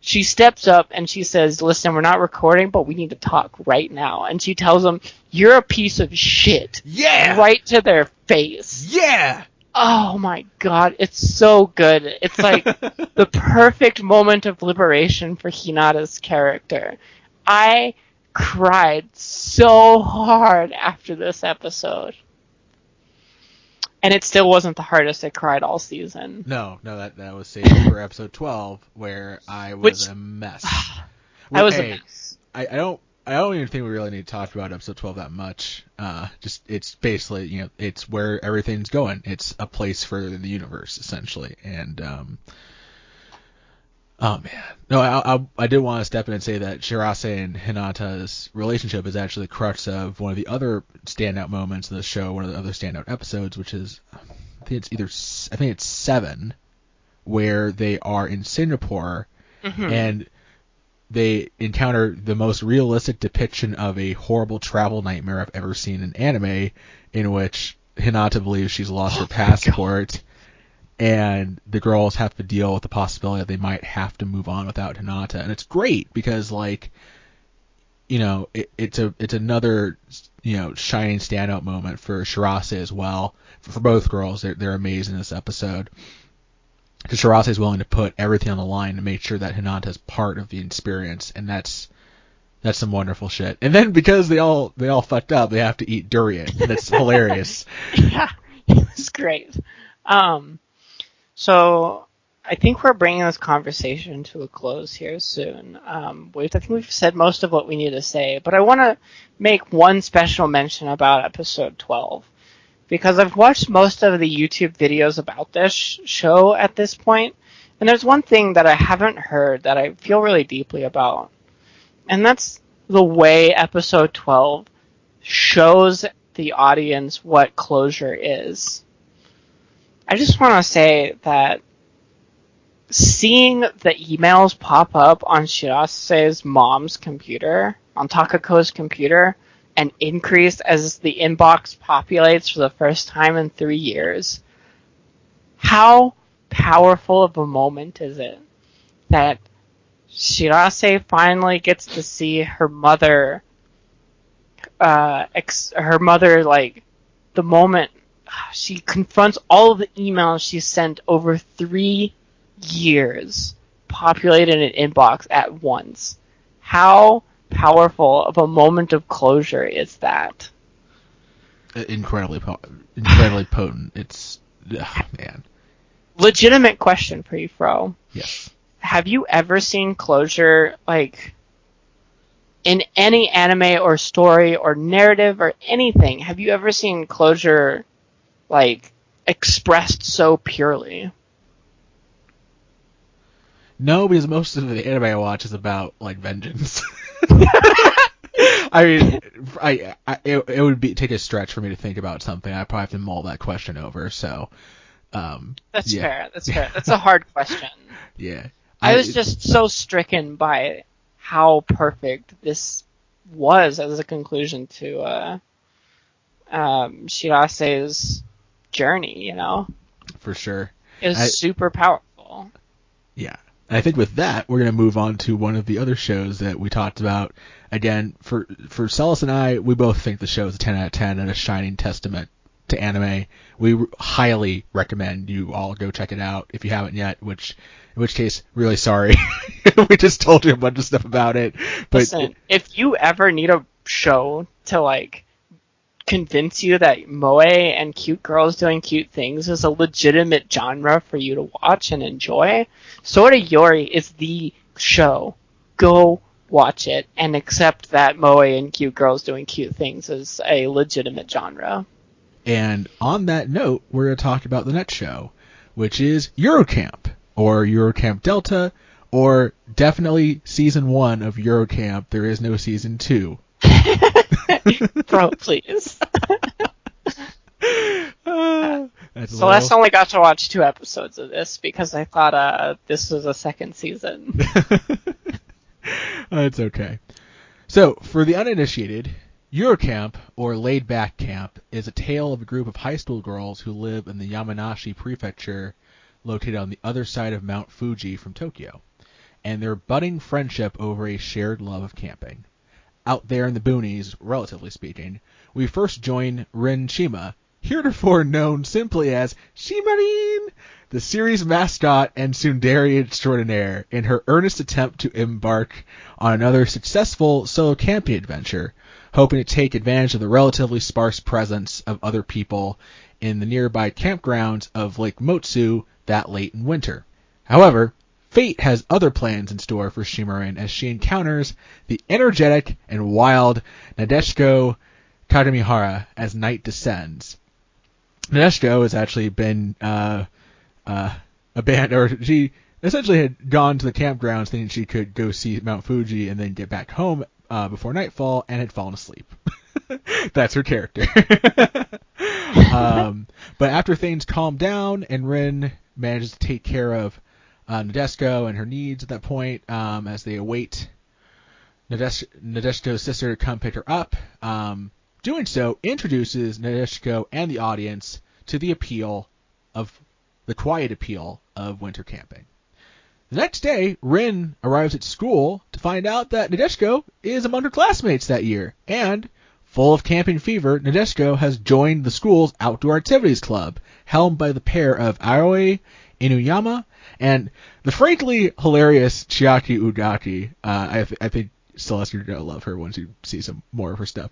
she steps up and she says, listen, we're not recording, but we need to talk right now. And she tells them, you're a piece of shit.
Yeah!
Right to their face.
Yeah!
Oh my God, it's so good. It's like the perfect moment of liberation for Hinata's character. I cried so hard after this episode. And it still wasn't the hardest I cried all season.
No, that was saved for episode 12, where I was a mess.
I was a mess.
I don't even think we really need to talk about episode 12 that much. Just, it's basically, it's where everything's going. It's a place for the universe, essentially. And, oh man. No, I did want to step in and say that Shirase and Hinata's relationship is actually the crux of one of the other standout moments of the show, one of the other standout episodes, which is, I think it's 7, where they are in Singapore, and they encounter the most realistic depiction of a horrible travel nightmare I've ever seen in anime, in which Hinata believes she's lost her passport, and the girls have to deal with the possibility that they might have to move on without Hinata. And it's great because, like, it's another, shining standout moment for Shirase as well. For both girls, they're amazing in this episode. Because Shirase is willing to put everything on the line to make sure that Hinata is part of the experience, and that's some wonderful shit. And then because they all fucked up, they have to eat durian, and it's hilarious.
Yeah, it was great. So I think we're bringing this conversation to a close here soon. I think we've said most of what we need to say, but I want to make one special mention about episode 12. Because I've watched most of the YouTube videos about this show at this point, and there's one thing that I haven't heard that I feel really deeply about. And that's the way episode 12 shows the audience what closure is. I just want to say that seeing the emails pop up on Shirase's mom's computer, on Takako's computer, and increase as the inbox populates for the first time in 3 years. How powerful of a moment is it that Shirase finally gets to see her mother, like, the moment she confronts all of the emails she sent over 3 years populated an inbox at once. How powerful of a moment of closure is that?
Incredibly potent. It's man.
Legitimate question for you, Fro.
Yes.
Have you ever seen closure, like, in any anime or story or narrative or anything? Have you ever seen closure, like, expressed so purely?
No, because most of the anime I watch is about, like, vengeance. I mean, it would take a stretch for me to think about something. I'd probably have to mull that question over. So,
That's
yeah.
fair. That's fair. That's a hard question.
Yeah,
I was just so stricken by how perfect this was as a conclusion to Shirase's journey. You know,
for sure.
It was super powerful.
Yeah. I think with that, we're going to move on to one of the other shows that we talked about. Again, for Celes and I, we both think the show is a 10 out of 10 and a shining testament to anime. We highly recommend you all go check it out if you haven't yet, in which case, really sorry. We just told you a bunch of stuff about it. But
listen, if you ever need a show to, like, convince you that moe and cute girls doing cute things is a legitimate genre for you to watch and enjoy, Sword of Yuri is the show. Go watch it and accept that moe and cute girls doing cute things is a legitimate genre.
And on that note, we're going to talk about the next show, which is Yuru Camp, or Yuru Camp Delta, or definitely Season 1 of Yuru Camp. There is no Season 2.
Bro, please.
Celeste
only got to watch 2 episodes of this because I thought this was a second season.
It's okay. So, for the uninitiated, Yuru Camp, or Laid Back Camp, is a tale of a group of high school girls who live in the Yamanashi Prefecture, located on the other side of Mount Fuji from Tokyo, and their budding friendship over a shared love of camping. Out there in the boonies, relatively speaking, we first join Rin Shima, heretofore known simply as Shimarin, the series mascot and tsundere extraordinaire, in her earnest attempt to embark on another successful solo camping adventure, hoping to take advantage of the relatively sparse presence of other people in the nearby campgrounds of Lake Motsu that late in winter. However, fate has other plans in store for Shimarin as she encounters the energetic and wild Nadeshiko Kagemihara as night descends. Nadeshiko has actually been abandoned, or she essentially had gone to the campgrounds thinking she could go see Mount Fuji and then get back home before nightfall, and had fallen asleep. That's her character. But after things calm down and Rin manages to take care of Nadeshiko and her needs at that point, as they await Nadeshiko's sister to come pick her up. Doing so introduces Nadeshiko and the audience to the quiet appeal of winter camping. The next day, Rin arrives at school to find out that Nadeshiko is among her classmates that year, and, full of camping fever, Nadeshiko has joined the school's outdoor activities club, helmed by the pair of Aoi Inuyama and the frankly hilarious Chiaki Ugaki. I think Celeste, you're going to love her once you see some more of her stuff.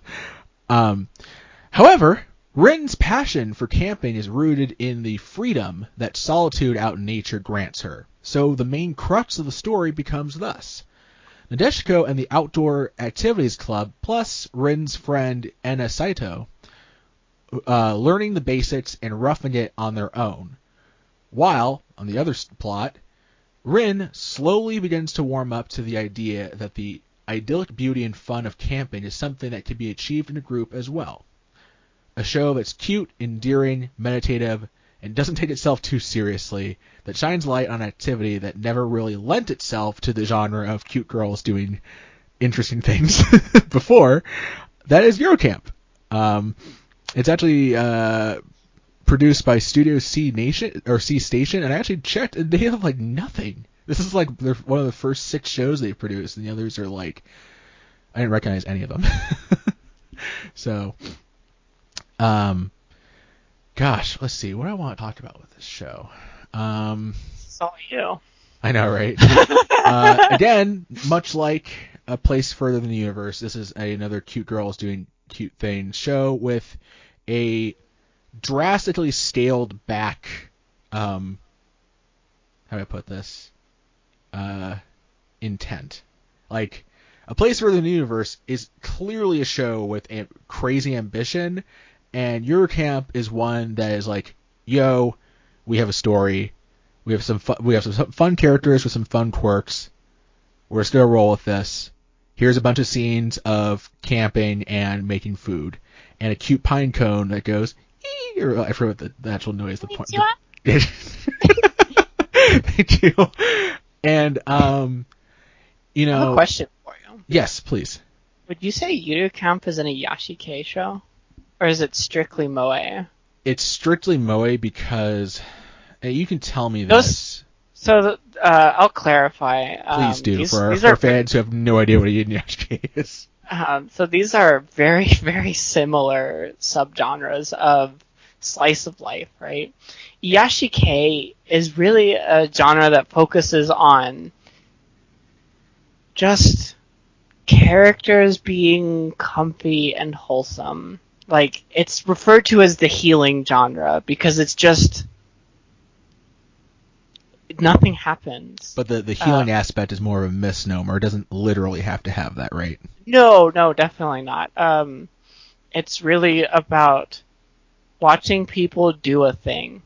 However, Rin's passion for camping is rooted in the freedom that solitude out in nature grants her. So the main crux of the story becomes thus. Nadeshiko and the Outdoor Activities Club, plus Rin's friend Ena Saito, learning the basics and roughing it on their own. While, on the other plot, Rin slowly begins to warm up to the idea that the idyllic beauty and fun of camping is something that can be achieved in a group as well. A show that's cute, endearing, meditative, and doesn't take itself too seriously, that shines light on activity that never really lent itself to the genre of cute girls doing interesting things before. That is Yuru Camp. It's actually produced by Studio C Nation or C Station, and I actually checked, and they have like nothing. This is like one of the first 6 shows they've produced, and the others are like, I didn't recognize any of them. So, gosh, let's see. What do I want to talk about with this show?
It's all you.
I know, right? Again, much like A Place Further Than the Universe, this is another cute girls doing cute things show with a drastically scaled back, how do I put this, intent. Like, A Place Further in the Universe is clearly a show with crazy ambition, and Yuru Camp is one that is like, yo, we have a story, we have some fun characters with some fun quirks, we're just gonna roll with this. Here's a bunch of scenes of camping and making food, and a cute pine cone that goes, ee, or I forget what the actual noise. Thank you. And you know,
I have a question for you.
Yes, please.
Would you say Yuru Camp is an Iyashikei show, or is it strictly moe?
It's strictly moe because you can tell me this.
So I'll clarify.
Please do, for our fans who have no idea what a Iyashikei is.
So these are very, very similar subgenres of slice of life, right? Iyashikei is really a genre that focuses on just characters being comfy and wholesome. Like, it's referred to as the healing genre because it's just nothing happens.
But the healing aspect is more of a misnomer. It doesn't literally have to have that, right?
No, definitely not. It's really about watching people do a thing.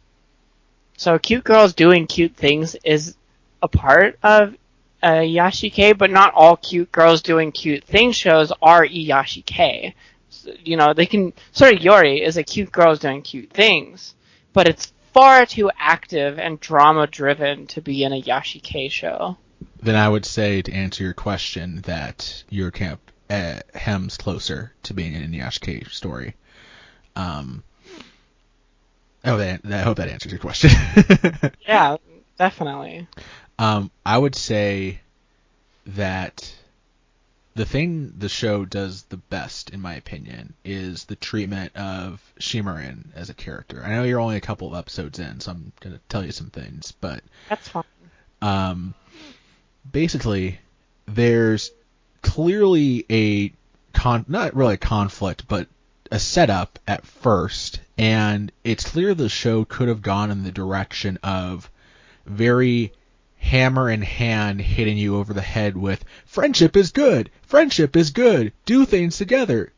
So cute girls doing cute things is a part of Iyashikei, but not all cute girls doing cute things shows are Iyashikei. So, they can... Sort of Yori is a cute girls doing cute things, but it's far too active and drama-driven to be in a Iyashikei show.
Then I would say, to answer your question, that Yuru Camp hems closer to being in an Iyashikei story. I hope that answers your question.
Yeah, definitely.
I would say that the thing the show does the best, in my opinion, is the treatment of Shimarin as a character. I know you're only a couple of episodes in, so I'm going to tell you some things, but...
That's fine.
Basically, there's clearly not really a conflict, but a setup at first, and it's clear the show could have gone in the direction of very hammer in hand hitting you over the head with friendship is good, do things together,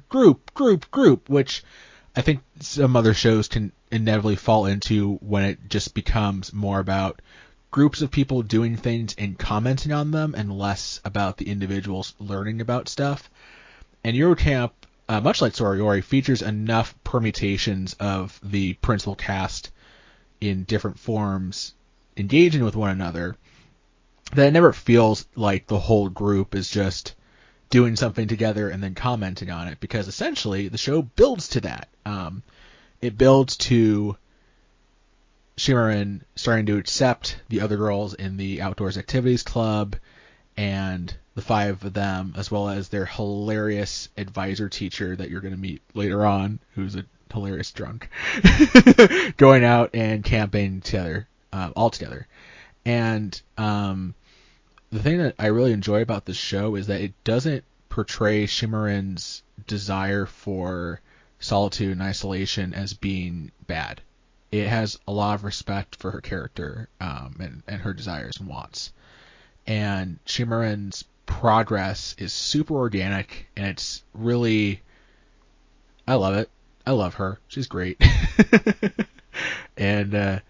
group, which I think some other shows can inevitably fall into when it just becomes more about groups of people doing things and commenting on them and less about the individuals learning about stuff. And Yuru Camp, much like Sorayori, features enough permutations of the principal cast in different forms engaging with one another that it never feels like the whole group is just doing something together and then commenting on it, because essentially the show builds to that. It builds to Shimarin starting to accept the other girls in the Outdoors Activities Club and the five of them, as well as their hilarious advisor teacher that you're going to meet later on, who's a hilarious drunk, going out and camping together, all together. And the thing that I really enjoy about this show is that it doesn't portray Shimarin's desire for solitude and isolation as being bad. It has a lot of respect for her character and her desires and wants. And Shimarin's progress is super organic, and it's really... I love it. I love her. She's great. And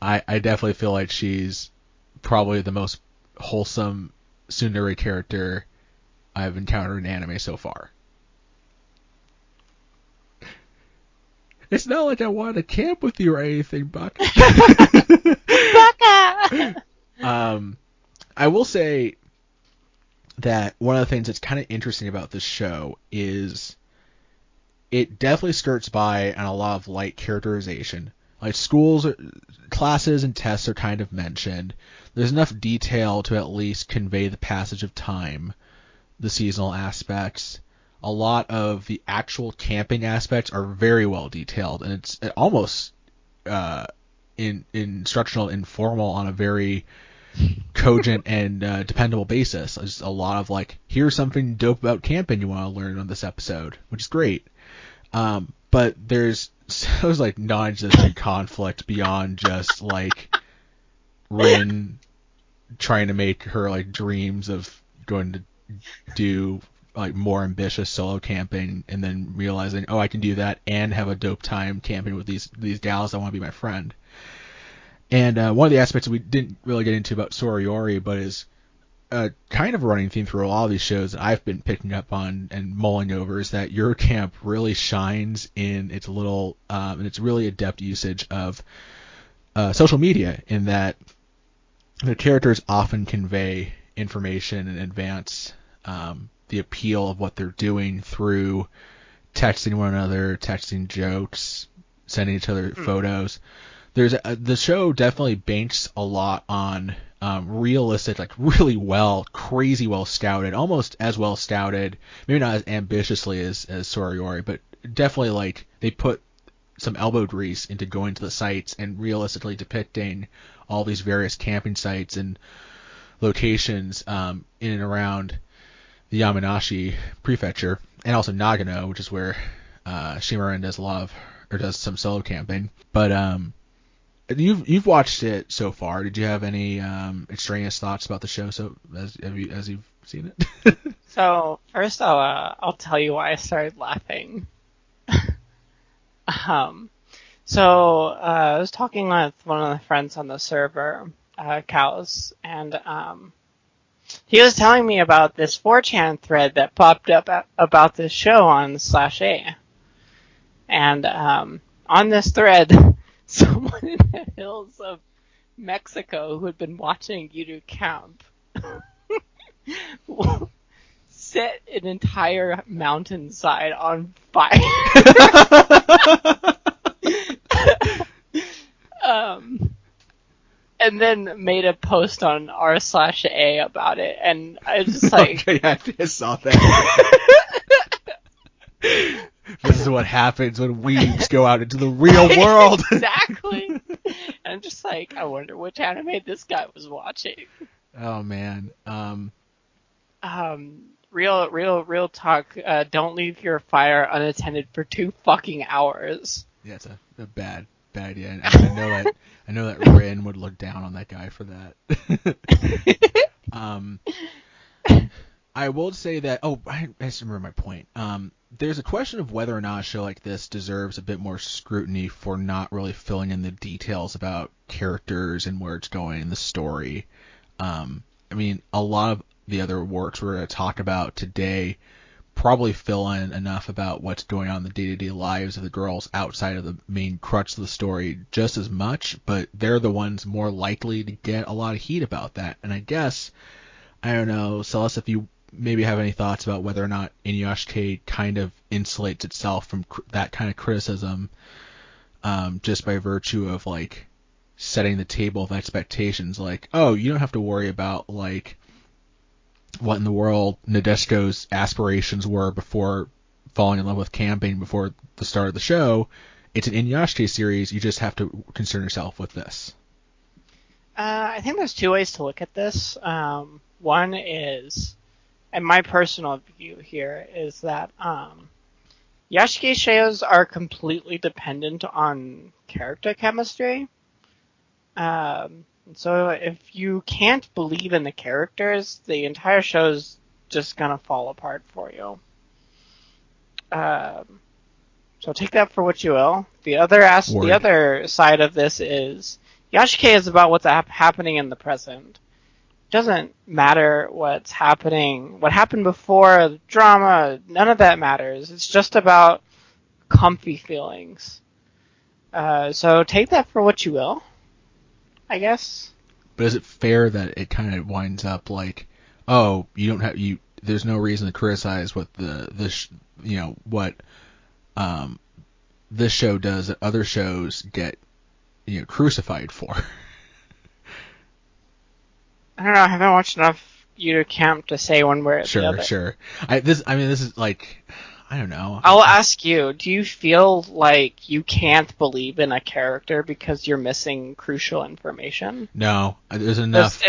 I definitely feel like she's probably the most wholesome tsundere character I've encountered in anime so far. It's not like I want to camp with you or anything, Buck.
Baka!
I will say that one of the things that's kind of interesting about this show is it definitely skirts by on a lot of light characterization. Like schools, classes, and tests are kind of mentioned. There's enough detail to at least convey the passage of time, the seasonal aspects. A lot of the actual camping aspects are very well detailed, and it's almost instructional, informal on a very cogent and dependable basis. There's a lot of like, here's something dope about camping you want to learn on this episode, which is great. but there's shows like non-existent conflict beyond just like Rin trying to make her like dreams of going to do like more ambitious solo camping, and then realizing, oh, I can do that and have a dope time camping with these gals that want to be my friend. And one of the aspects we didn't really get into about Soriori, but is kind of a running theme through a lot of these shows that I've been picking up on and mulling over, is that Yuru Camp really shines in its little and its really adept usage of social media, in that the characters often convey information and advance the appeal of what they're doing through texting one another, texting jokes, sending each other photos. There's the show definitely banks a lot on realistic, like really crazy well scouted, almost as well scouted, maybe not as ambitiously as Soriori, but definitely like they put some elbow grease into going to the sites and realistically depicting all these various camping sites and locations in and around the Yamanashi prefecture, and also Nagano, which is where Shimarin does some solo camping. But you've watched it so far. Did you have any extraneous thoughts about the show as you've seen it?
So first, I'll tell you why I started laughing. So I was talking with one of the friends on the server, Cows, and he was telling me about this 4chan thread that popped up about this show on /A. And on this thread, someone in the hills of Mexico who had been watching Yuru Camp set an entire mountainside on fire. And then made a post on r/A about it, and I was just like,
okay, I saw that. This is what happens when weebs go out into the real world.
Exactly. And I'm just like, I wonder which anime this guy was watching.
Oh man.
Real talk. Don't leave your fire unattended for 2 fucking hours.
Yeah, it's a bad idea. And I know that Rin would look down on that guy for that. I will say that. Oh, I just remember my point. There's a question of whether or not a show like this deserves a bit more scrutiny for not really filling in the details about characters and where it's going in the story. I mean, a lot of the other works we're going to talk about today probably fill in enough about what's going on in the day-to-day lives of the girls outside of the main crux of the story just as much, but they're the ones more likely to get a lot of heat about that. And I guess, I don't know, Celes, if you maybe have any thoughts about whether or not Inuyasha kind of insulates itself from that kind of criticism, just by virtue of like setting the table of expectations, like, oh, you don't have to worry about like what in the world Nadeshiko's aspirations were before falling in love with camping before the start of the show. It's an Inuyasha series. You just have to concern yourself with this.
I think there's 2 ways to look at this. One is, and my personal view here is that Yashiki shows are completely dependent on character chemistry. So if you can't believe in the characters, the entire show's just gonna fall apart for you. So take that for what you will. The other side of this is Yashike is about what's happening in the present. It doesn't matter what's happening, what happened before, the drama, none of that matters. It's just about comfy feelings. So take that for what you will, I guess.
But is it fair that it kind of winds up like, oh, there's no reason to criticize what this show does that other shows get crucified for?
I don't know. I haven't watched enough Yuru Camp to say one way or the other.
Sure. This is like, I don't know.
I'll ask you, do you feel like you can't believe in a character because you're missing crucial information?
No, there's enough.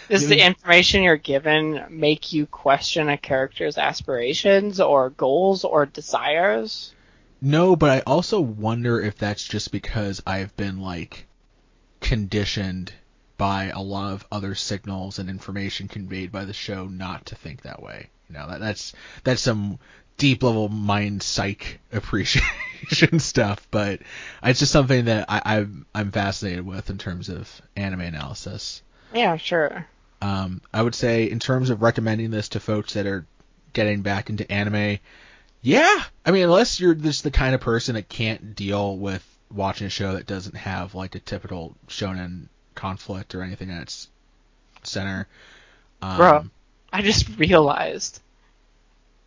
Does the information you're given make you question a character's aspirations or goals or desires?
No, but I also wonder if that's just because I've been like conditioned by a lot of other signals and information conveyed by the show not to think that way. That's some deep level mind psych appreciation stuff, but it's just something that I'm fascinated with in terms of anime analysis.
Yeah, sure.
I would say in terms of recommending this to folks that are getting back into anime, yeah. I mean, unless you're just the kind of person that can't deal with watching a show that doesn't have like a typical shonen conflict or anything at its center.
Bro, I just realized,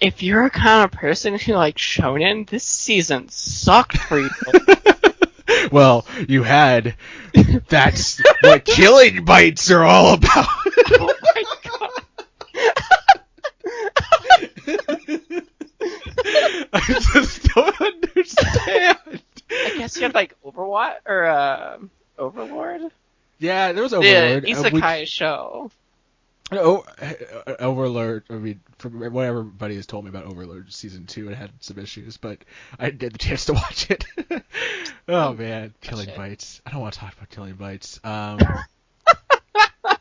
if you're a kind of person who likes shonen, this season sucked for you.
Well, you had. That's what killing bites are all about.
Oh my god.
I just don't understand.
I guess you had like Overwatch or Overlord?
Yeah, there was Overlord.
The Isekai show.
Overlord, I mean, from what everybody has told me about Overlord Season 2, it had some issues, but I didn't get the chance to watch it. Oh, man. Killing Bites. I don't want to talk about Killing Bites.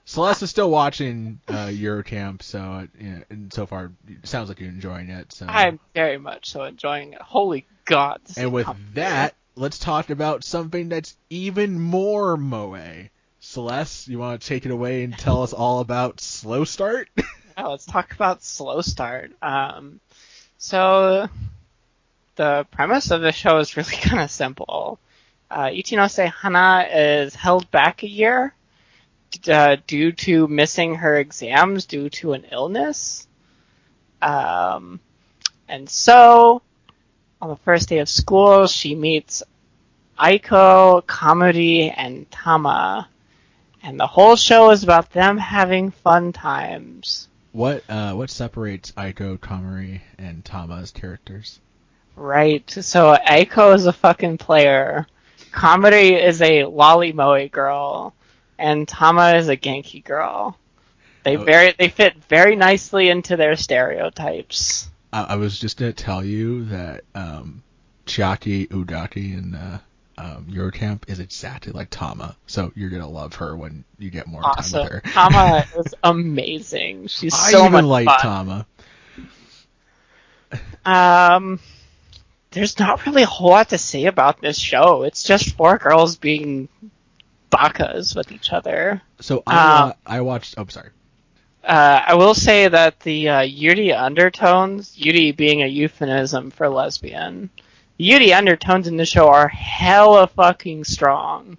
Celeste is still watching Yuru Camp, so and so far it sounds like you're enjoying it. So
I'm very much so enjoying it. Holy God.
And with that, let's talk about something that's even more moe. Celeste, you want to take it away and tell us all about Slow Start?
Yeah, let's talk about Slow Start. So the premise of the show is really kind of simple. Ichinose Hana is held back a year due to missing her exams due to an illness. And so, on the first day of school, she meets Aiko, Kamuri, and Tama. And the whole show is about them having fun times.
What separates Aiko, Kamuri, and Tama's characters?
Right. So Aiko is a fucking player. Kamuri is a lolly moe girl. And Tama is a Genki girl. They fit very nicely into their stereotypes.
I was just gonna tell you that Chiaki Udaki in Yuru Camp is exactly like Tama, so you're gonna love her when you get more time with her.
Tama is amazing. She's
I
so
even
much
like
fun.
Tama.
There's not really a whole lot to say about this show. It's just four girls being bakas with each other.
So I watched. Oh, sorry.
I will say that the Yuri undertones, Yuri being a euphemism for lesbian, the Yuri undertones in the show are hella fucking strong.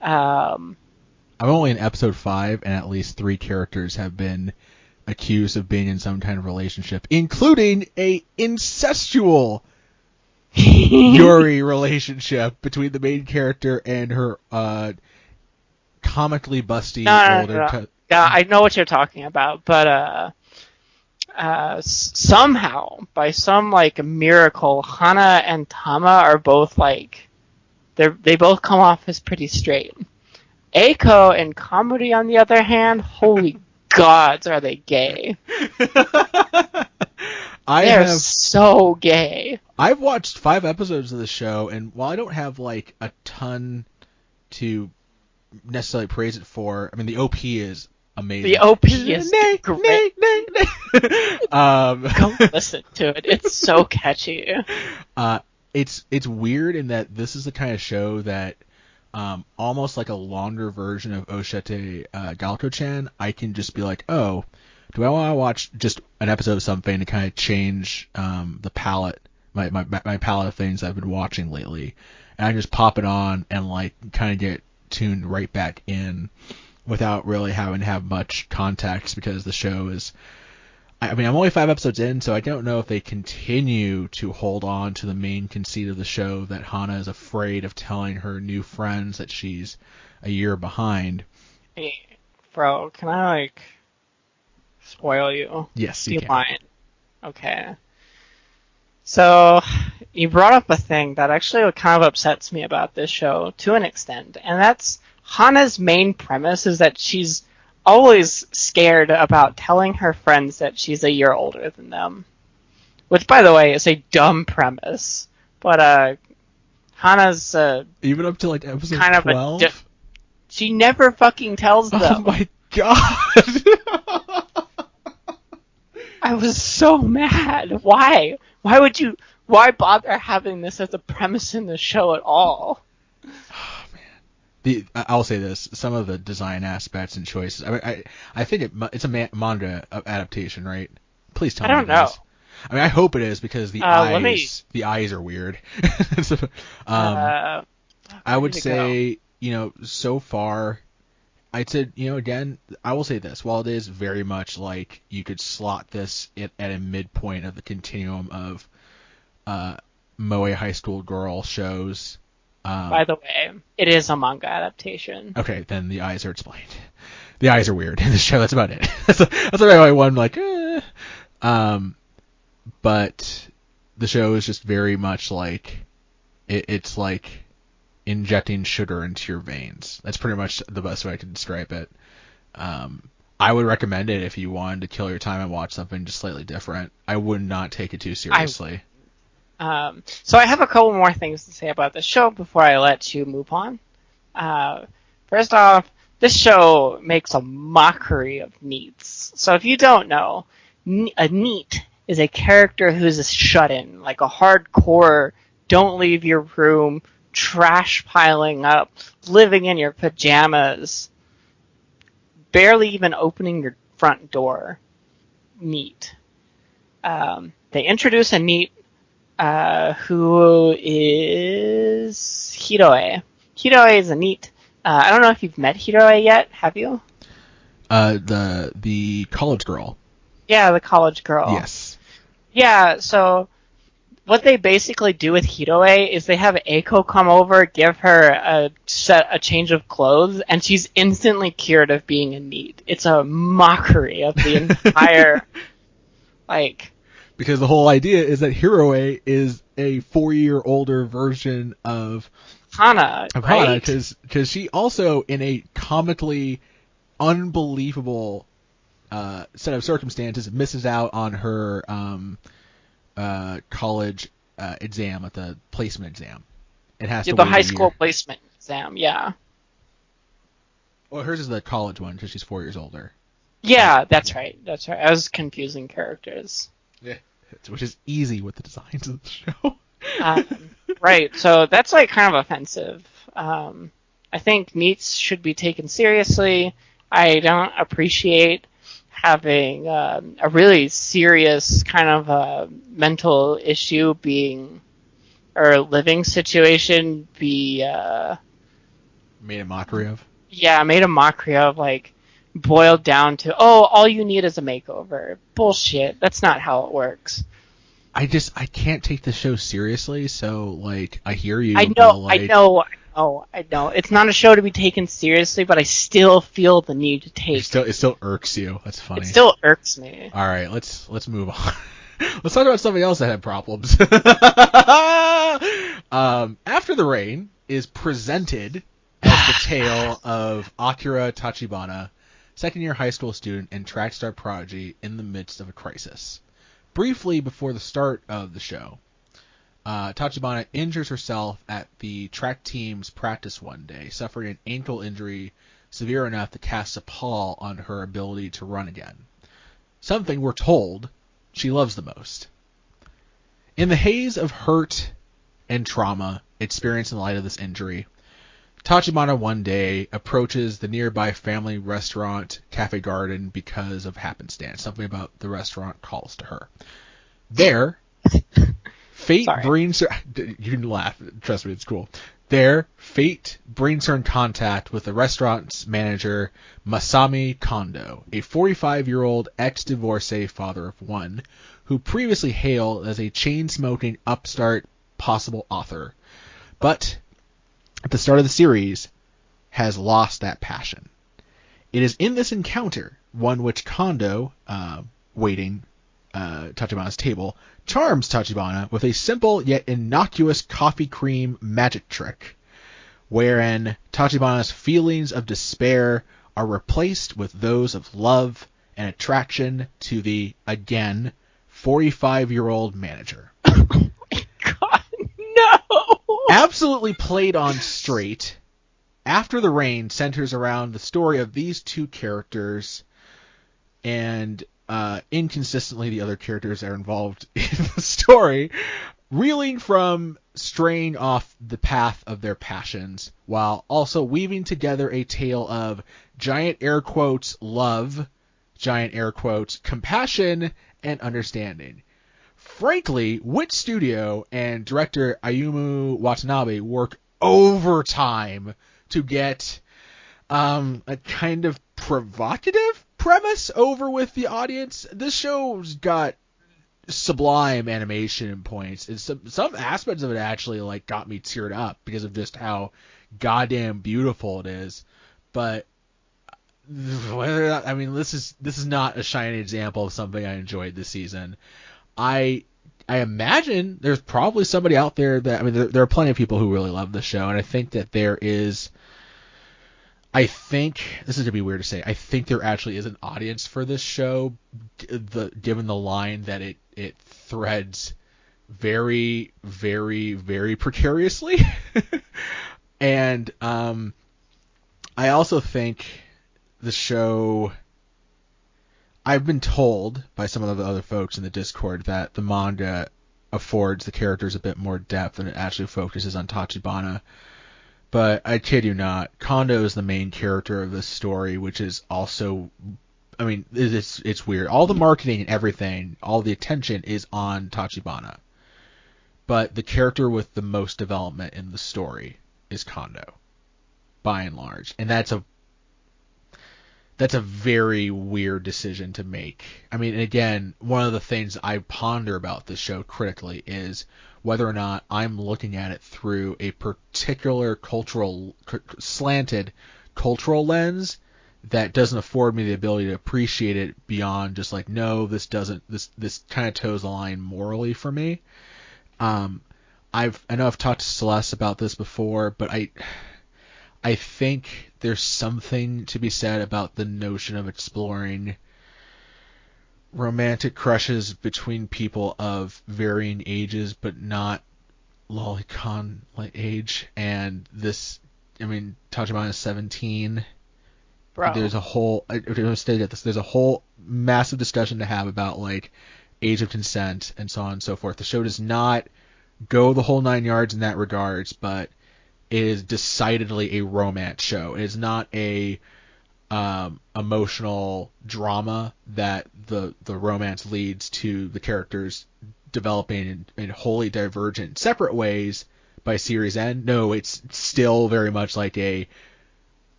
I'm only in episode 5, and at least 3 characters have been accused of being in some kind of relationship, including a incestual Yuri relationship between the main character and her comically busty older cousin.
Yeah, I know what you're talking about, but somehow, by some like miracle, Hana and Tama are both like they both come off as pretty straight. Eiko and Kamuri, on the other hand, holy gods, are they gay? They're so gay.
I've watched 5 episodes of the show, and while I don't have like a ton to necessarily praise it for, I mean the OP is amazing.
The OP is great. Go listen to it. It's so catchy.
It's weird in that this is the kind of show that almost like a longer version of Oshete Galko-chan, I can just be like, oh, do I want to watch just an episode of something to kind of change the palette, my palette of things I've been watching lately, and I just pop it on and like kind of get tuned right back in without really having to have much context, because the show is, I mean, I'm only 5 episodes in, so I don't know if they continue to hold on to the main conceit of the show that Hana is afraid of telling her new friends that she's a year behind.
Hey, bro, can I like spoil you?
Yes,
you can. Mind? Okay. So, you brought up a thing that actually kind of upsets me about this show to an extent, and that's Hana's main premise is that she's always scared about telling her friends that she's a year older than them. Which, by the way, is a dumb premise. But Hana's
even up to like episode
kind of
12.
She never fucking tells them.
Oh my god!
I was so mad. Why? Why bother having this as a premise in the show at all?
Oh man. I'll say this: some of the design aspects and choices. I think it's a manga adaptation, right? Please tell me.
I don't know.
I mean, I hope it is because the eyes are weird. So, I would say, so far, I'd say, again, I will say this. While it is very much like you could slot this at a midpoint of the continuum of moe high school girl shows.
By the way, it is a manga adaptation.
Okay, then the eyes are explained. The eyes are weird in the show. That's about it. That's about why I'm like, but the show is just very much like it's like injecting sugar into your veins. That's pretty much the best way I can describe it. I would recommend it if you wanted to kill your time and watch something just slightly different. I would not take it too seriously.
So I have a couple more things to say about the show before I let you move on. First off, this show makes a mockery of NEETs. So if you don't know, a NEET is a character who's a shut-in, like a hardcore, don't leave your room, trash piling up, living in your pajamas, barely even opening your front door. NEET. They introduce a NEET who is Hiroe. Hiroe is a NEET. I don't know if you've met Hiroe yet. Have you?
The college girl.
Yeah, the college girl.
Yes.
Yeah, so what they basically do with Hiroe is they have Eiko come over, give her a change of clothes, and she's instantly cured of being a NEET. It's a mockery of the entire,
Because the whole idea is that Hiroe is a 4-year older version of
Hana, right?
Because she also, in a comically unbelievable set of circumstances, misses out on her college exam, at the placement exam. It has to
the
wait
high
a
school
year.
placement exam, yeah.
Well, hers is the college one because she's 4 years older.
Yeah, that's right. I was confusing characters.
Yeah, which is easy with the designs of the show.
Right, so that's kind of offensive. I think NEETs should be taken seriously. I don't appreciate having a really serious kind of mental issue or living situation be
made a mockery of.
Yeah, made a mockery of, boiled down to, all you need is a makeover. Bullshit. That's not how it works.
I can't take the show seriously, so, I hear you.
I know. It's not a show to be taken seriously, but I still feel the need to take
it. Still irks you. That's funny.
It still irks me.
All right, let's move on. Let's talk about something else that had problems. After the Rain is presented as the tale of Akira Tachibana, second-year high school student and track star prodigy in the midst of a crisis. Briefly before the start of the show, Tachibana injures herself at the track team's practice one day, suffering an ankle injury severe enough to cast a pall on her ability to run again. Something, we're told, she loves the most. In the haze of hurt and trauma experienced in light of this injury, Tachibana one day approaches the nearby family restaurant Cafe Garden because of happenstance. Something about the restaurant calls to her. There, fate brings her... You can laugh. Trust me, it's cool. There, fate brings her in contact with the restaurant's manager, Masami Kondo, a 45-year-old ex-divorcee father of one, who previously hailed as a chain-smoking upstart possible author, but at the start of the series has lost that passion. It is in this encounter, one which Kondo, waiting Tachibana's table, charms Tachibana with a simple yet innocuous coffee cream magic trick, wherein Tachibana's feelings of despair are replaced with those of love and attraction to the, again, 45-year-old manager.
Oh my god,
absolutely played on straight. After the Rain centers around the story of these two characters, and inconsistently the other characters that are involved in the story, reeling from straying off the path of their passions, while also weaving together a tale of giant air quotes love, giant air quotes compassion, and understanding. Frankly, Wit Studio and director Ayumu Watanabe work overtime to get a kind of provocative premise over with the audience. This show's got sublime animation points, and some aspects of it actually like got me teared up because of just how goddamn beautiful it is. But whether or not, I mean, this is not a shining example of something I enjoyed this season. I imagine there's probably somebody out there that, I mean, there are plenty of people who really love the show, and I think that there is. I think this is gonna be weird to say. I think there actually is an audience for this show, given the line that it threads very, very, very precariously, and I also think the show. I've been told by some of the other folks in the Discord that the manga affords the characters a bit more depth and it actually focuses on Tachibana. But I kid you not, Kondo is the main character of this story, which is also, I mean, it's weird. All the marketing and everything, all the attention is on Tachibana. But the character with the most development in the story is Kondo, by and large. And that's a very weird decision to make. I mean, and again, one of the things I ponder about this show critically is whether or not I'm looking at it through a particular slanted cultural lens that doesn't afford me the ability to appreciate it beyond just like, no, this kind of toes the line morally for me. I know I've talked to Celeste about this before, but I think there's something to be said about the notion of exploring romantic crushes between people of varying ages, but not lolicon age. And this, I mean, Tachibana is 17.
Bro.
There's a whole, there's a whole massive discussion to have about like age of consent and so on and so forth. The show does not go the whole 9 yards in that regards, but it is decidedly a romance show. It is not a emotional drama that the romance leads to the characters developing in wholly divergent separate ways by series end. No, it's still very much like a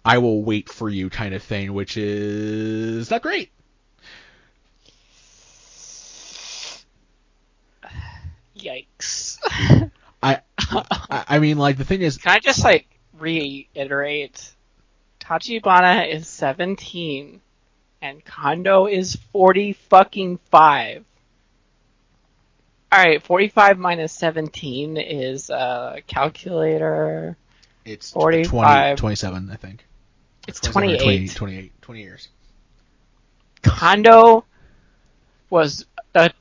I will wait for you kind of thing, which is not great.
Yikes.
I mean, like, the thing is...
Can I just, like, reiterate? Tachibana is 17, and Kondo is 40-fucking-5. Alright, 45 minus 17 is, calculator...
It's
45.
27, I think.
It's 28.
20 years.
Kondo was a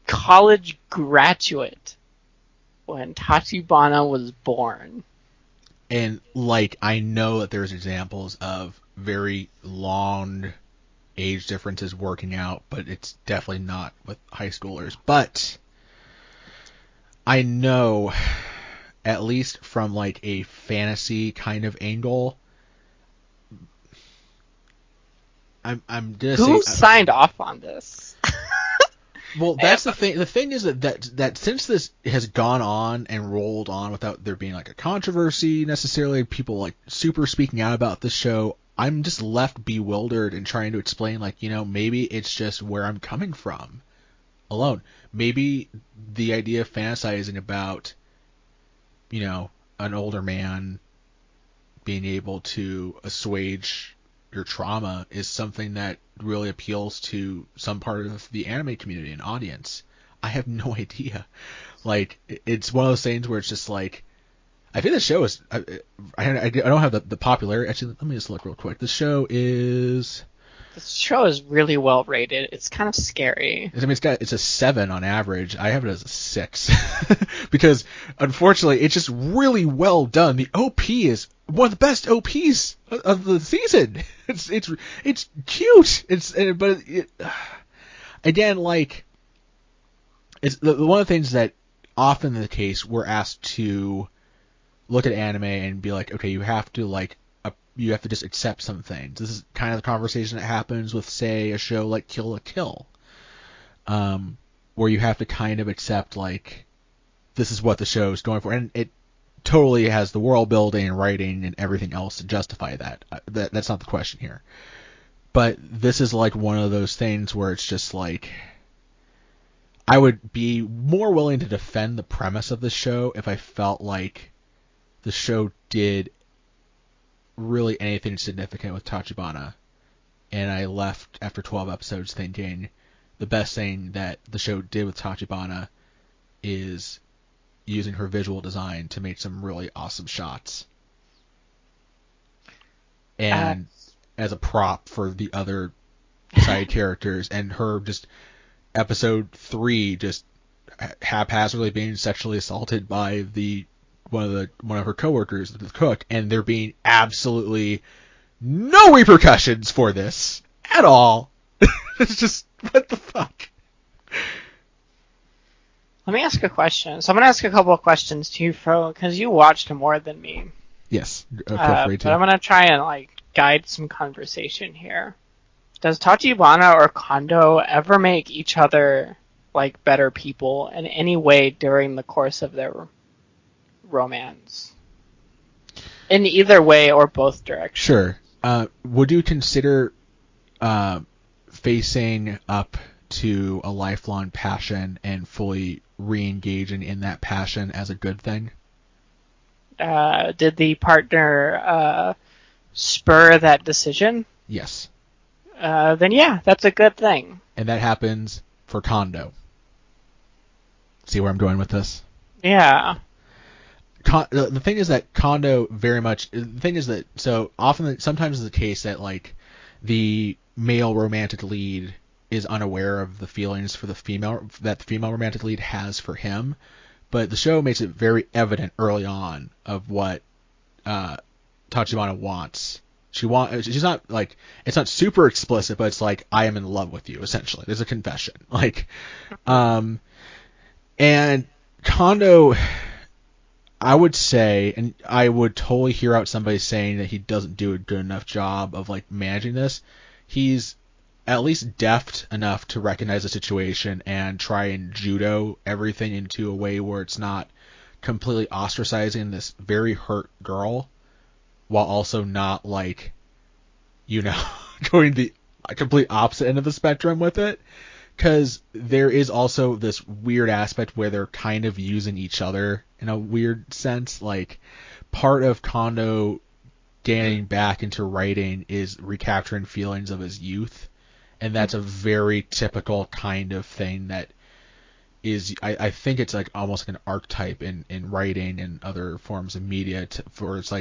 college graduate when Tachibana was born.
And, like, I know that there's examples of very long age differences working out, but it's definitely not with high schoolers. But I know, at least from, like, a fantasy kind of angle, I'm gonna say...
Who signed off on this?
Well, that's the thing. The thing is that since this has gone on and rolled on without there being like a controversy necessarily, people like super speaking out about this show, I'm just left bewildered and trying to explain, like, you know, maybe it's just where I'm coming from alone. Maybe the idea of fantasizing about, you know, an older man being able to assuage your trauma is something that really appeals to some part of the anime community and audience. I have no idea. Like, it's one of those things where it's just like, I think the show is, I don't have the popularity. Actually, let me just look real quick. The show is
This show is really well rated. It's kind of scary.
I mean, it's a 7 on average. I have it as a 6 because unfortunately it's just really well done. The OP is one of the best OPs of the season. It's cute. Again, like, it's one of the things that often the case, we're asked to look at anime and be like, okay, you have to just accept some things. This is kind of the conversation that happens with, say, a show like Kill la Kill, where you have to kind of accept, like, this is what the show is going for, and it totally has the world building and writing and everything else to justify that. That's not the question here. But this is like one of those things where it's just like, I would be more willing to defend the premise of the show if I felt like the show did really anything significant with Tachibana, and I left after 12 episodes thinking the best thing that the show did with Tachibana is using her visual design to make some really awesome shots, and as a prop for the other side characters, and her just episode 3 just haphazardly being sexually assaulted by one of her coworkers, the cook, and there being absolutely no repercussions for this at all. It's just, what the fuck?
Let me ask a question. So I'm going to ask a couple of questions to you, Fro, because you watched more than me.
Yes, feel free to.
But I'm going to try and guide some conversation here. Does Tachibana or Kondo ever make each other better people in any way during the course of their romance? In either way or both directions.
Sure. Would you consider facing up to a lifelong passion and fully re-engaging in that passion as a good thing?
Did the partner spur that decision?
Yes.
Then yeah, that's a good thing.
And that happens for Kondo. See where I'm going with this?
Yeah.
The thing is that Kondo very much... The thing is that... So, sometimes it's the case that, the male romantic lead is unaware of the feelings for the female romantic lead has for him, but the show makes it very evident early on of what Tachibana wants. She's not it's not super explicit, but it's I am in love with you, essentially. There's a confession. And Kondo, I would say, and I would totally hear out somebody saying that he doesn't do a good enough job of managing this. He's at least deft enough to recognize the situation and try and judo everything into a way where it's not completely ostracizing this very hurt girl, while also not going the complete opposite end of the spectrum with it. Because there is also this weird aspect where they're kind of using each other in a weird sense. Part of Kondo getting back into writing is recapturing feelings of his youth. And that's a very typical kind of thing that is, I think it's almost an archetype in writing and other forms of media for it's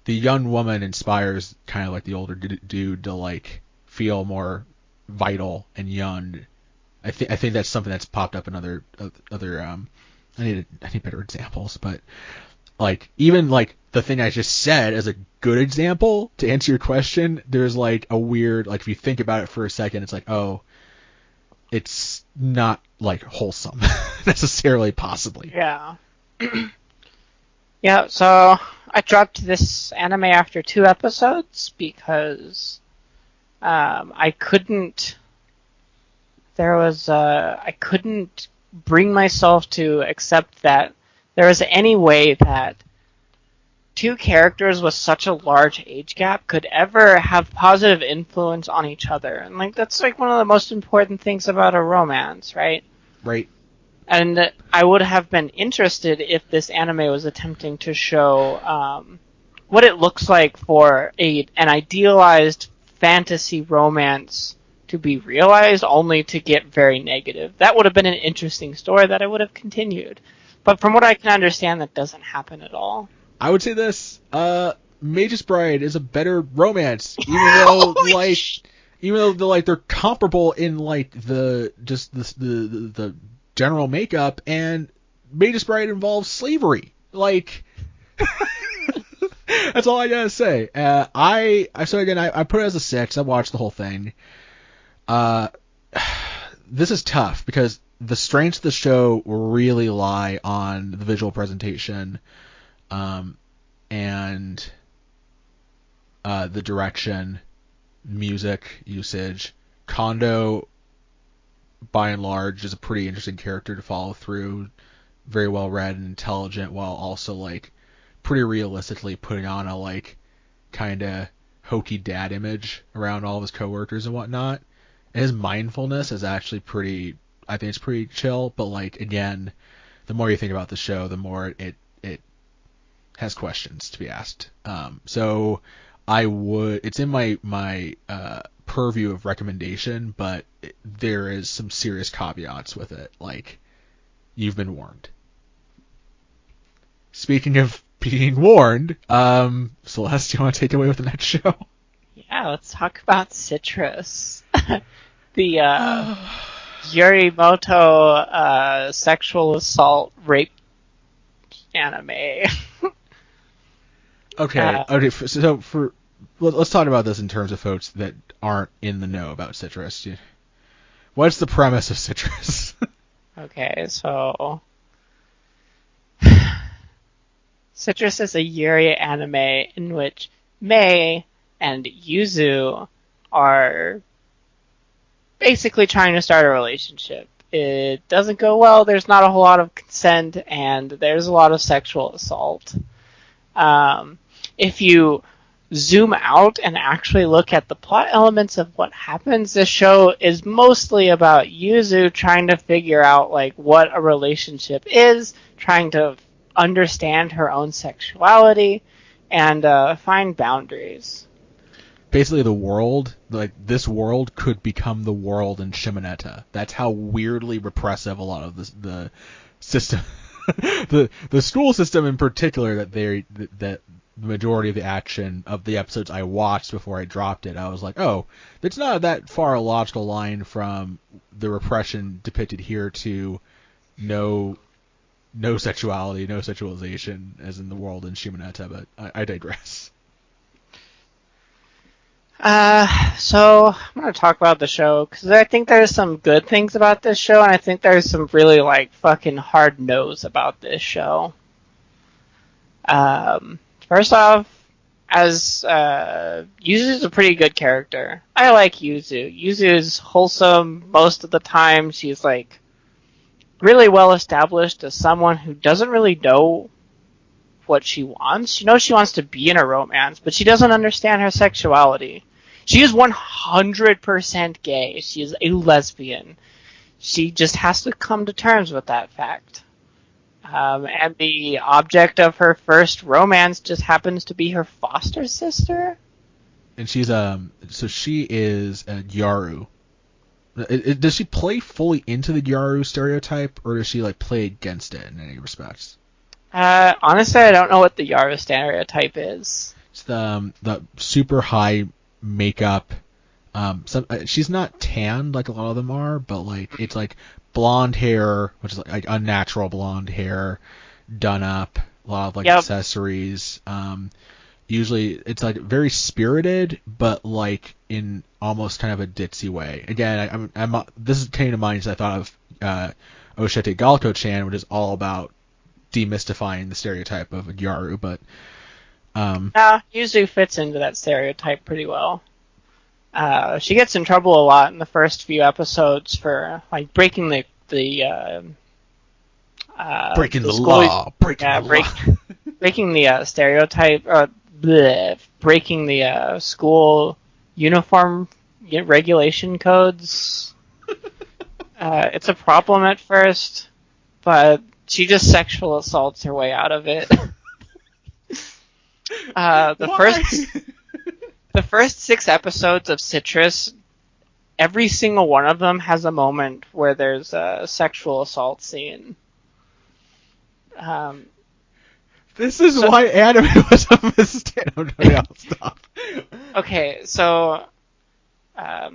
the young woman inspires kind of the older dude to feel more vital and young. I think that's something that's popped up in other I need better examples, but even the thing I just said as a good example to answer your question, there's a weird, if you think about it for a second, it's oh, it's not wholesome necessarily, possibly.
Yeah. Yeah, so I dropped this anime after 2 episodes because I couldn't bring myself to accept that there was any way that 2 characters with such a large age gap could ever have positive influence on each other. And that's one of the most important things about a romance, right?
Right.
And I would have been interested if this anime was attempting to show what it looks like for an idealized fantasy romance to be realized, only to get very negative. That would have been an interesting story that I would have continued. But from what I can understand, that doesn't happen at all.
I would say this, Mage's Bride is a better romance, even though Even though they're comparable in like the general makeup, and Magus Bride involves slavery. Like, that's all I gotta say. I put it as a 6. I watched the whole thing. This is tough because the strengths of the show really lie on the visual presentation, and the direction, music usage. Kondo, by and large, is a pretty interesting character to follow through. Very well read and intelligent, while also like pretty realistically putting on a like kind of hokey dad image around all of his coworkers and whatnot. And his mindfulness is actually pretty. I think it's pretty chill. But like again, the more you think about the show, the more it has questions to be asked. So it's in my purview of recommendation, but there is some serious caveats with it. Like, you've been warned. Speaking of being warned, Celeste, do you want to take it away with the next show?
Yeah, let's talk about Citrus. The Yorimoto sexual assault rape anime.
Okay. Let's talk about this in terms of folks that aren't in the know about Citrus. What's the premise of Citrus?
Okay, so Citrus is a Yuri anime in which Mei and Yuzu are basically trying to start a relationship. It doesn't go well, there's not a whole lot of consent, and there's a lot of sexual assault. If you zoom out and actually look at the plot elements of what happens, this show is mostly about Yuzu trying to figure out like what a relationship is, trying to understand her own sexuality, and find boundaries.
Basically, the world, like this world, could become the world in Shimoneta. That's how weirdly repressive a lot of the system, the school system in particular, that the majority of the action of the episodes I watched before I dropped it, I was like, oh, it's not that far a logical line from the repression depicted here to no sexuality, no sexualization as in the world in Shimoneta, but I digress.
So I'm going to talk about the show, because I think there's some good things about this show, and I think there's some really, like, fucking hard no's about this show. First off, as, Yuzu's a pretty good character. I like Yuzu. Yuzu's wholesome most of the time. She's, like, really well established as someone who doesn't really know what she wants. She knows she wants to be in a romance, but she doesn't understand her sexuality. She is 100% gay. She is a lesbian. She just has to come to terms with that fact. And the object of her first romance just happens to be her foster sister.
And she's so she is a Gyaru. Does she play fully into the Gyaru stereotype, or does she like play against it in any respects?
Honestly, I don't know what the Yara stereotype is.
It's the super high makeup. She's not tanned like a lot of them are, but like it's like blonde hair, which is like unnatural blonde hair, done up, a lot of like accessories. Usually it's like very spirited, but like in almost kind of a ditzy way. Again, this came to mind as I thought of Oshete Galko-chan, which is all about demystifying the stereotype of a Gyaru, but
Yuzu fits into that stereotype pretty well. She gets in trouble a lot in the first few episodes for like breaking the stereotype, breaking the school uniform regulation codes. It's a problem at first, but she just sexual assaults her way out of it. The first 6 episodes of Citrus, every single one of them has a moment where there's a sexual assault scene.
This is why anime was a mistake. I'll stop.
Okay, so A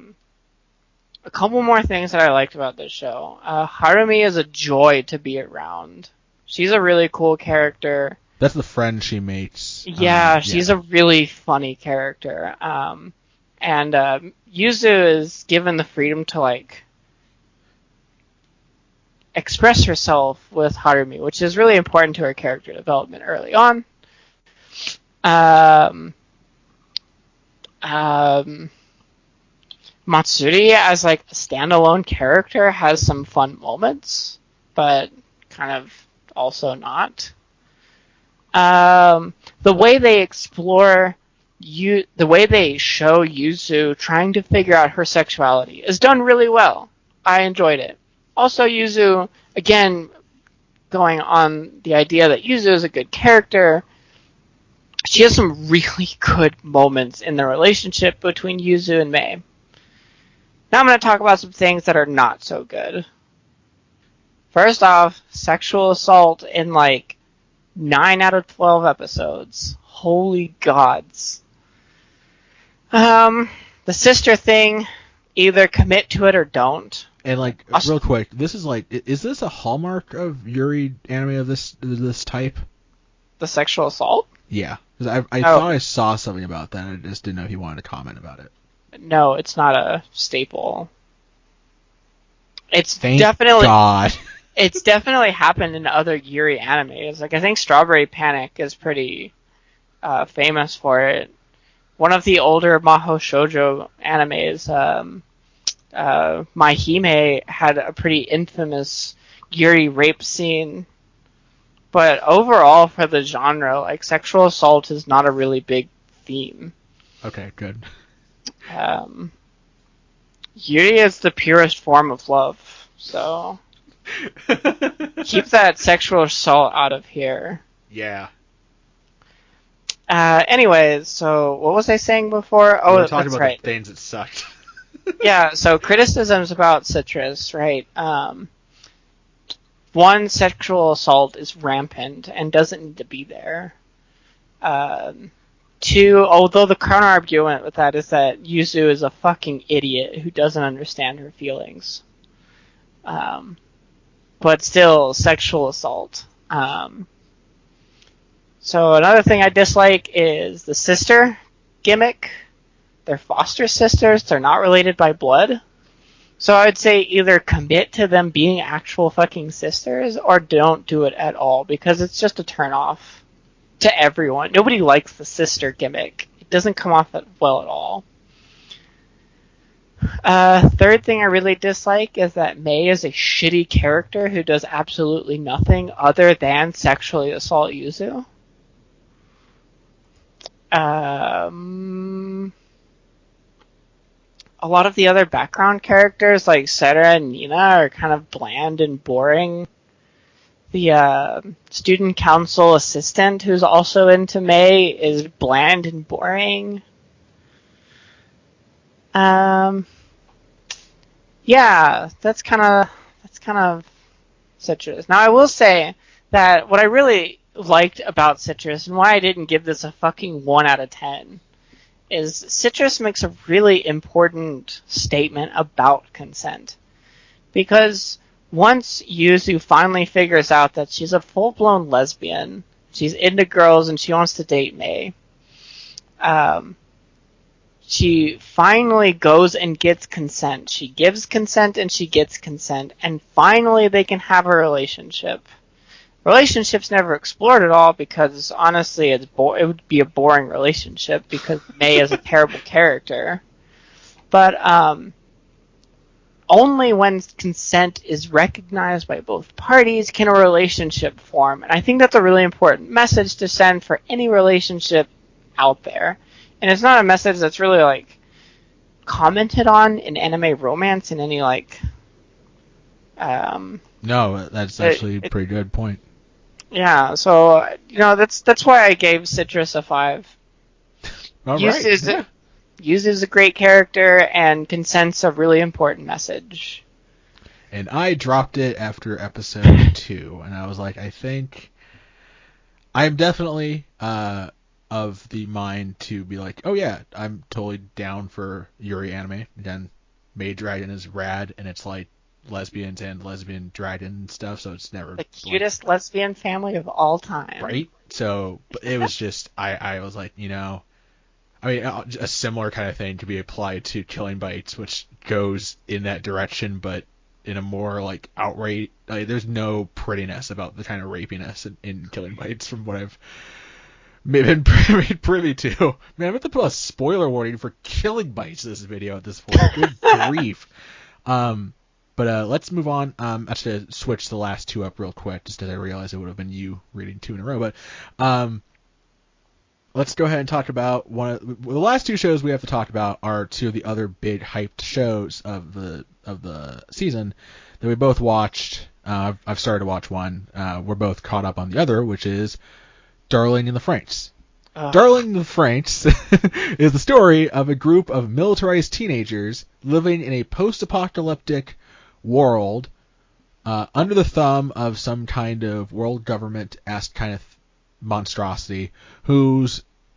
couple more things that I liked about this show. Harumi is a joy to be around. She's a really cool character.
That's the friend she makes.
Yeah, she's a really funny character. And Yuzu is given the freedom to, like, express herself with Harumi, which is really important to her character development early on. Matsuri, as, like, a standalone character, has some fun moments, but kind of also not. The way they explore the way they show Yuzu trying to figure out her sexuality is done really well. I enjoyed it. Also, Yuzu, again, going on the idea that Yuzu is a good character, she has some really good moments in the relationship between Yuzu and Mei. Now I'm going to talk about some things that are not so good. First off, sexual assault in, like, 9 out of 12 episodes. Holy gods. The sister thing, either commit to it or don't.
And, like, real quick, this is, like, is this a hallmark of Yuri anime of this type?
The sexual assault?
Yeah. Because I thought I saw something about that, and I just didn't know if you wanted to comment about it.
No, it's not a staple.
Thank God.
It's definitely happened in other Yuri animes. Like, I think Strawberry Panic is pretty famous for it. One of the older Maho Shoujo animes, My Hime, had a pretty infamous Yuri rape scene. But overall, for the genre, like, sexual assault is not a really big theme.
Okay, good.
Yuri is the purest form of love, so keep that sexual assault out of here.
Yeah.
Anyways, so what was I saying before? Oh,
we were talking
that's
about
right.
The things that sucked.
Yeah, so criticisms about Citrus, right? One, sexual assault is rampant and doesn't need to be there. Two, although the counter argument with that is that Yuzu is a fucking idiot who doesn't understand her feelings. But still, sexual assault. So another thing I dislike is the sister gimmick. They're foster sisters. They're not related by blood. So I'd say either commit to them being actual fucking sisters or don't do it at all, because it's just a turnoff to everyone. Nobody likes the sister gimmick. It doesn't come off well at all. Third thing I really dislike is that Mei is a shitty character who does absolutely nothing other than sexually assault Yuzu. A lot of the other background characters, like Sera and Nina, are kind of bland and boring. The student council assistant, who's also into Mei, is bland and boring. Yeah, that's kind of Citrus. Now I will say that what I really liked about Citrus and why I didn't give this a fucking 1 out of 10 is Citrus makes a really important statement about consent. Because once Yuzu finally figures out that she's a full-blown lesbian, she's into girls and she wants to date Mei, she finally goes and gets consent. She gives consent and she gets consent, and finally they can have a relationship. Relationship's never explored at all because, honestly, it would be a boring relationship because Mei is a terrible character. But only when consent is recognized by both parties can a relationship form. And I think that's a really important message to send for any relationship out there. And it's not a message that's really, like, commented on in anime romance in any, like...
No, that's actually a pretty good point.
Yeah, so, that's why I gave Citrus a 5.
All right.
Yuzu's a great character, and consent's a really important message.
And I dropped it after episode 2, and I was like, I think I'm definitely of the mind to be like, oh yeah, I'm totally down for Yuri anime. Then Maid Dragon is rad, and it's like lesbians and lesbian dragon and stuff, so it's never
the cutest lesbian family of all time.
Right? So it was just, I was like, I mean, a similar kind of thing could be applied to Killing Bites, which goes in that direction, but in a more like outright, like, there's no prettiness about the kind of rapiness in Killing Bites from what I've been privy to. Man, I'm going to put a spoiler warning for Killing Bites this video at this point. Good grief. But let's move on. I have to switch the last two up real quick, just as I realized it would have been you reading two in a row. But let's go ahead and talk about the last two shows we have to talk about are two of the other big hyped shows of the season that we both watched. I've started to watch one. We're both caught up on the other, which is Darling in the Franxx. Darling in the Franxx is the story of a group of militarized teenagers living in a post-apocalyptic world under the thumb of some kind of world government-esque kind of monstrosity who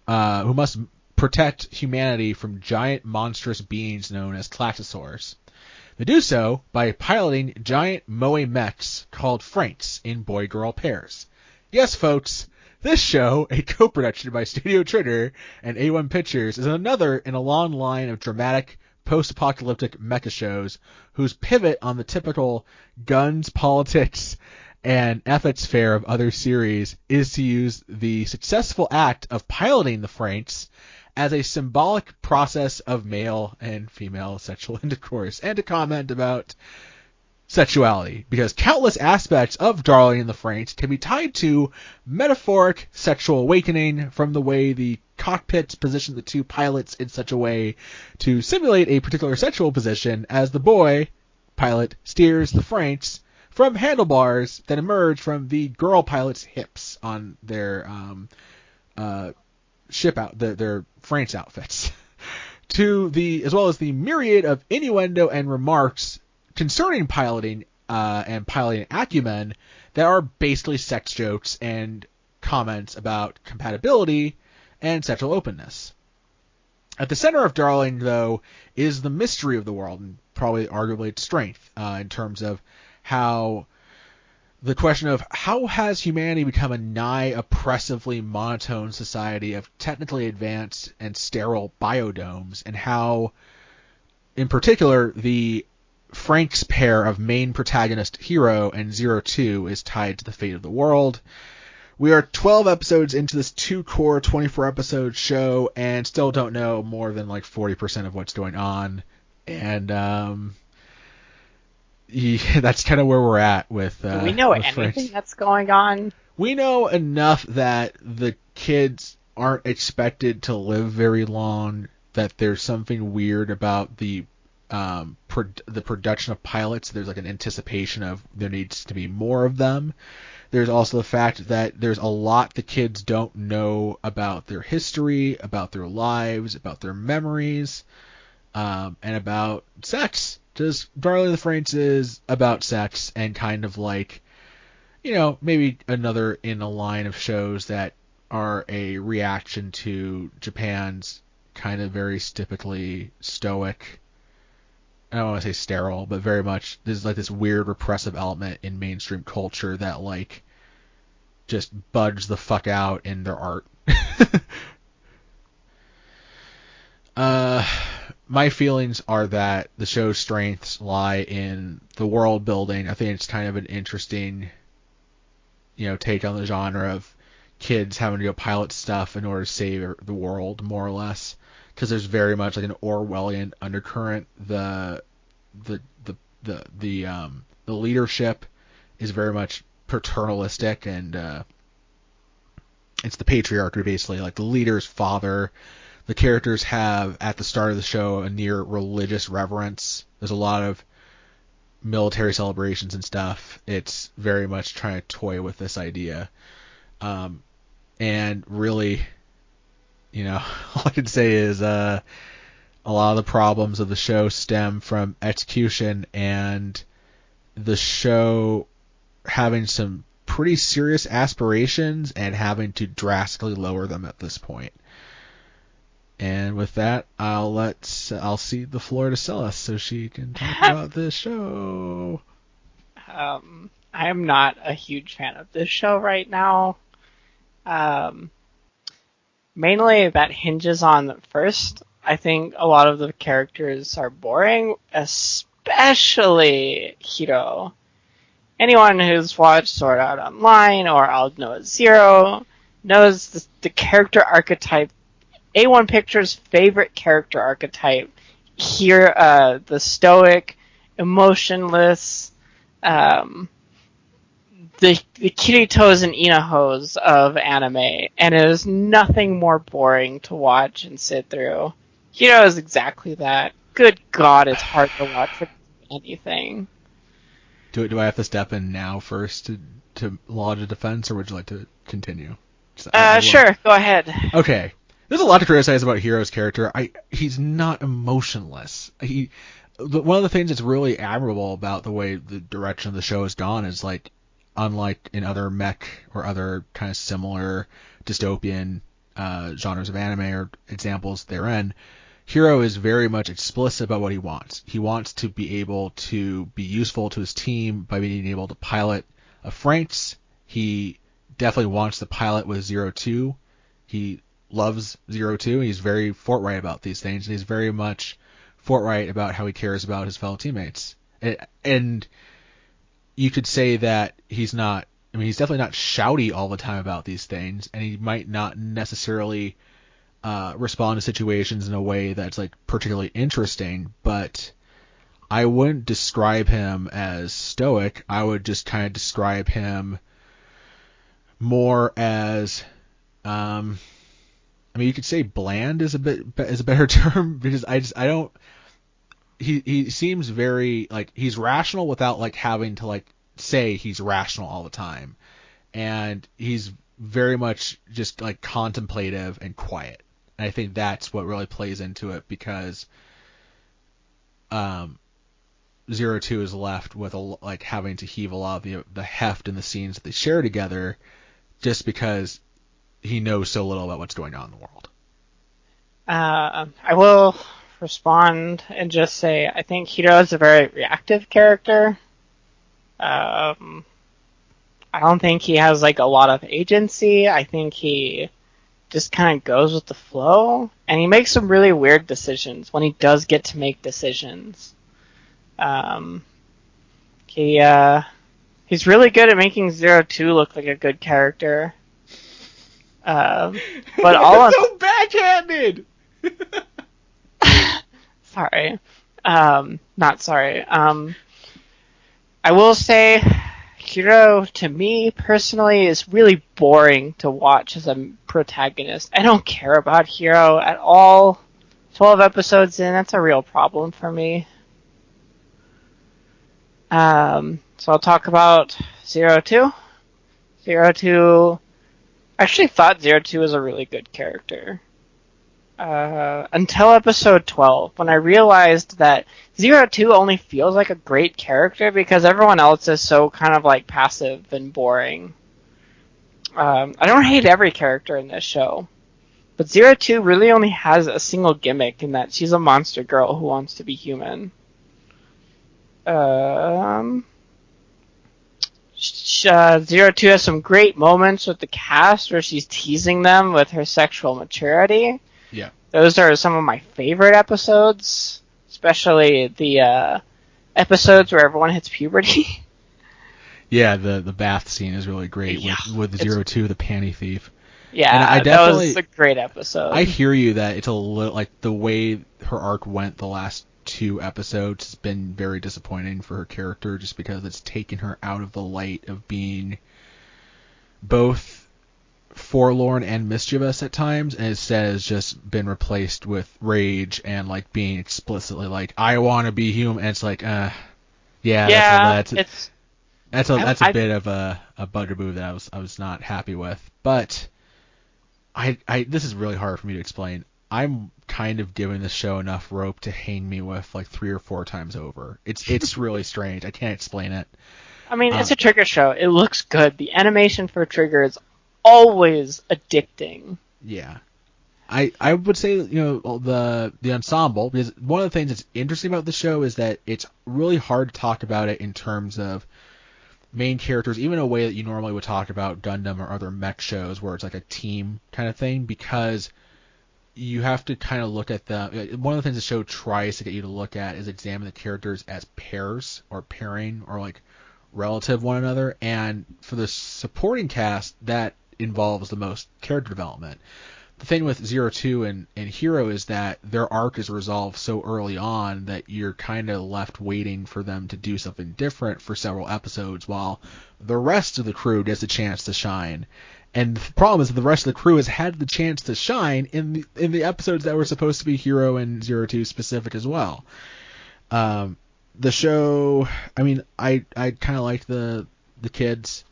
must protect humanity from giant monstrous beings known as Klaxosaurs. They do so by piloting giant moe mechs called Franxx in boy-girl pairs. Yes, folks, this show, a co-production by Studio Trigger and A1 Pictures, is another in a long line of dramatic post-apocalyptic mecha shows whose pivot on the typical guns, politics, and ethics fare of other series is to use the successful act of piloting the Franxx as a symbolic process of male and female sexual intercourse, and to comment about sexuality, because countless aspects of Darling in the Franxx can be tied to metaphoric sexual awakening, from the way the cockpits position the two pilots in such a way to simulate a particular sexual position as the boy pilot steers the Franxx from handlebars that emerge from the girl pilot's hips on their their Franxx outfits, as well as the myriad of innuendo and remarks concerning piloting and piloting acumen that are basically sex jokes and comments about compatibility and sexual openness. At the center of Darling, though, is the mystery of the world, and probably arguably its strength, in terms of how the question of how has humanity become a nigh oppressively monotone society of technically advanced and sterile biodomes, and how, in particular, the Franxx pair of main protagonist Hero and 02 is tied to the fate of the world. We are 12 episodes into this two-core 24-episode show and still don't know more than like 40% of what's going on. And that's kind of where we're at with
Do we know anything that's going on?
We know enough that the kids aren't expected to live very long, that there's something weird about the production of pilots. There's like an anticipation of there needs to be more of them. There's also the fact that there's a lot the kids don't know about their history, about their lives, about their memories, and about sex. Just Darling in the Franxx is about sex, and kind of like, maybe another in a line of shows that are a reaction to Japan's kind of very typically stoic, I don't want to say sterile, but very much there's like this weird repressive element in mainstream culture that like just bugs the fuck out in their art. My feelings are that the show's strengths lie in the world building. I think it's kind of an interesting, take on the genre of kids having to go pilot stuff in order to save the world, more or less. Because there's very much like an Orwellian undercurrent. The leadership is very much paternalistic, and it's the patriarchy, basically. Like the leader's father. The characters have, at the start of the show, a near religious reverence. There's a lot of military celebrations and stuff. It's very much trying to toy with this idea. And really, all I can say is a lot of the problems of the show stem from execution and the show having some pretty serious aspirations and having to drastically lower them at this point. And with that, I'll cede the floor to Celes so she can talk about this show.
I am not a huge fan of this show right now. Mainly that hinges on, first, I think a lot of the characters are boring, especially Hiro. Anyone who's watched Sword Art Online or I'll Know a Zero knows the character archetype, A1 Pictures' favorite character archetype. Here, the stoic, emotionless, the Kiritos and Inahos of anime, and it is nothing more boring to watch and sit through. Hiro is exactly that. Good God, it's hard to watch for anything.
Do I have to step in now first to lodge a defense, or would you like to continue?
Sure, go ahead.
Okay. There's a lot to criticize about Hiro's character. He's not emotionless. One of the things that's really admirable about the way the direction of the show has gone is, like, unlike in other mech or other kind of similar dystopian genres of anime or examples therein, Hiro is very much explicit about what he wants. He wants to be able to be useful to his team by being able to pilot a Franxx. He definitely wants to pilot with 02. He loves 02. He's very forthright about these things, and he's very much forthright about how he cares about his fellow teammates. And you could say that he's definitely not shouty all the time about these things, and he might not necessarily respond to situations in a way that's, like, particularly interesting, but I wouldn't describe him as stoic. I would just kind of describe him more as, you could say bland is a better term, because I don't. He seems very, like, he's rational without, like, having to, like, say he's rational all the time, and he's very much just, like, contemplative and quiet. And I think that's what really plays into it, because 02 is left with having to heave a lot of the heft in the scenes that they share together, just because he knows so little about what's going on in the world.
I will respond and just say I think Hiro is a very reactive character. I don't think he has, like, a lot of agency. I think he just kind of goes with the flow, and he makes some really weird decisions when he does get to make decisions. He's really good at making 02 look like a good character. But all
so backhanded.
Sorry. Not sorry. I will say Hiro, to me personally, is really boring to watch as a protagonist. I don't care about Hiro at all. 12 episodes in, that's a real problem for me. So I'll talk about 02. 02, I actually thought 02 was a really good character. Until episode 12, when I realized that 02 only feels like a great character because everyone else is so kind of, like, passive and boring. I don't hate every character in this show, but 02 really only has a single gimmick in that she's a monster girl who wants to be human. 02 has some great moments with the cast where she's teasing them with her sexual maturity.
Yeah.
Those are some of my favorite episodes, especially the episodes where everyone hits puberty.
Yeah, the bath scene is really great,
Yeah,
with 02, the panty thief.
Yeah, that was a great episode.
I hear you that it's a little, like, the way her arc went the last 2 episodes has been very disappointing for her character, just because it's taken her out of the light of being both forlorn and mischievous at times, and instead has just been replaced with rage and, like, being explicitly like, I want to be human. And it's like, that's a bit of a bugaboo that I was not happy with. But this is really hard for me to explain. I'm kind of giving this show enough rope to hang me with, like, 3 or 4 times over. It's really strange. I can't explain it.
I mean, it's a Trigger show. It looks good. The animation for Trigger is always addicting.
Yeah. I would say, the ensemble, because one of the things that's interesting about the show is that it's really hard to talk about it in terms of main characters, even in a way that you normally would talk about Gundam or other mech shows where it's like a team kind of thing, because you have to kind of look at one of the things the show tries to get you to look at is examine the characters as pairs or pairing or like relative one another, and for the supporting cast, that involves the most character development. The thing with 02 and Hero is that their arc is resolved so early on that you're kind of left waiting for them to do something different for several episodes while the rest of the crew gets a chance to shine. And the problem is that the rest of the crew has had the chance to shine in the episodes that were supposed to be Hero and 02 specific as well. The show, I mean, I kind of liked the kids.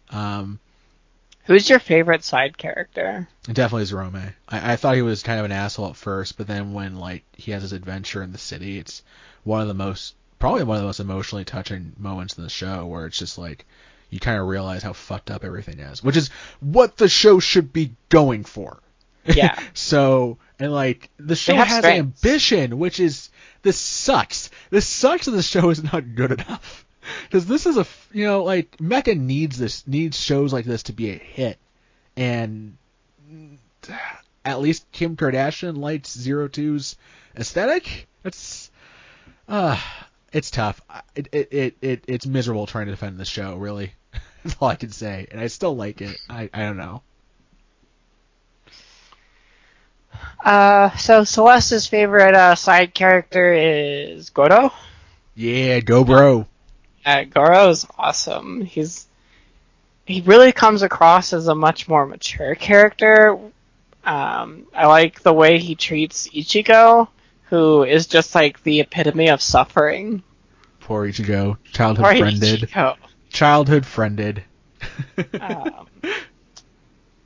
Who's your favorite side character?
Definitely Zorome. I thought he was kind of an asshole at first, but then when like he has his adventure in the city, it's probably one of the most emotionally touching moments in the show, where it's just like you kind of realize how fucked up everything is, which is what the show should be going for.
Yeah.
So, and like the show has ambition, which is, this sucks. This sucks that the show is not good enough. Because this is like Mecha needs shows like this to be a hit, and at least Kim Kardashian likes 02's aesthetic. It's tough. It's miserable trying to defend the show. Really, that's all I can say. And I still like it. I don't know.
So Celeste's favorite side character is Goro.
Yeah, go bro.
Goro is awesome. He really comes across as a much more mature character. I like the way he treats Ichigo, who is just like the epitome of suffering.
Poor Ichigo, childhood friended.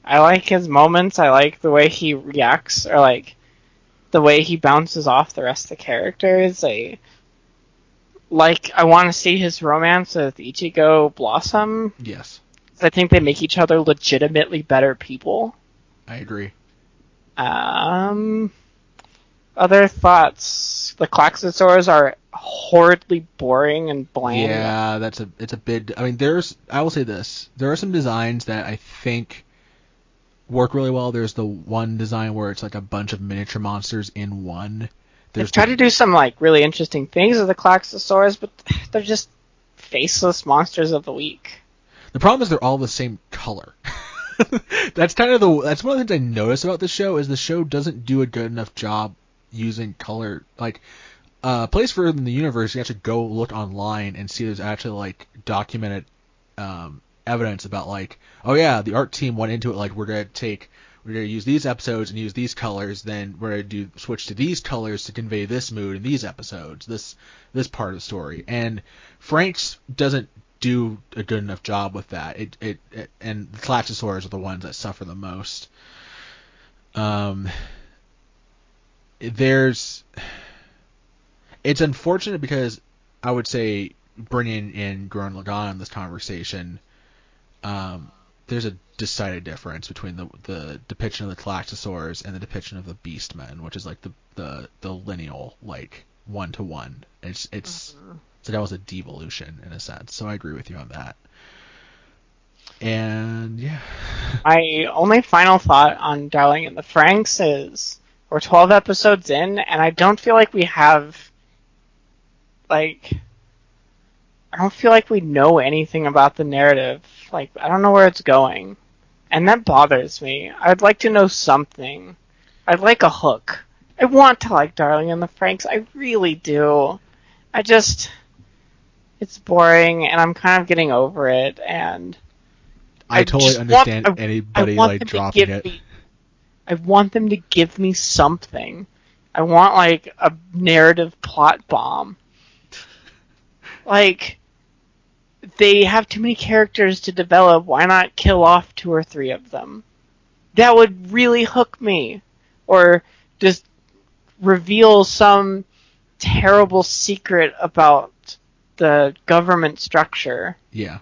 I like his moments. I like the way he reacts, or like the way he bounces off the rest of the characters. I want to see his romance with Ichigo blossom.
Yes.
I think they make each other legitimately better people.
I agree.
Other thoughts? The Klaxosaurs are horridly boring and bland.
Yeah, it's a bit. I mean, I will say this. There are some designs that I think work really well. There's the one design where it's like a bunch of miniature monsters in one.
They've tried to do some like really interesting things with the Klaxosaurs, but they're just faceless monsters of the week.
The problem is they're all the same color. That's one of the things I notice about the show, is the show doesn't do a good enough job using color. Like, place for in the universe, you have to go look online and see there's actually like documented evidence about like, oh yeah, the art team went into it like, we're gonna use these episodes and use these colors, then we're gonna switch to these colors to convey this mood in these episodes, this part of the story. And Franxx doesn't do a good enough job with that. And the Klaxosaurs are the ones that suffer the most. It's unfortunate because I would say bringing in Gurren Lagann in this conversation, there's a decided difference between the depiction of the Klaxosaurs and the depiction of the Beastmen, which is like the lineal, like 1-to-1. It's like almost a devolution in a sense. So I agree with you on that. And yeah.
My only final thought on Darling in the Franxx is we're 12 episodes in, and I don't feel like we have I don't feel like we know anything about the narrative. Like, I don't know where it's going. And that bothers me. I'd like to know something. I'd like a hook. I want to like Darling in the Franxx. I really do. It's boring, and I'm kind of getting over it, and
I totally understand anybody like dropping it.
I want them to give me something. I want, like, a narrative plot bomb. Like, they have too many characters to develop. Why not kill off 2 or 3 of them? That would really hook me. Or just reveal some terrible secret about the government structure.
Yeah.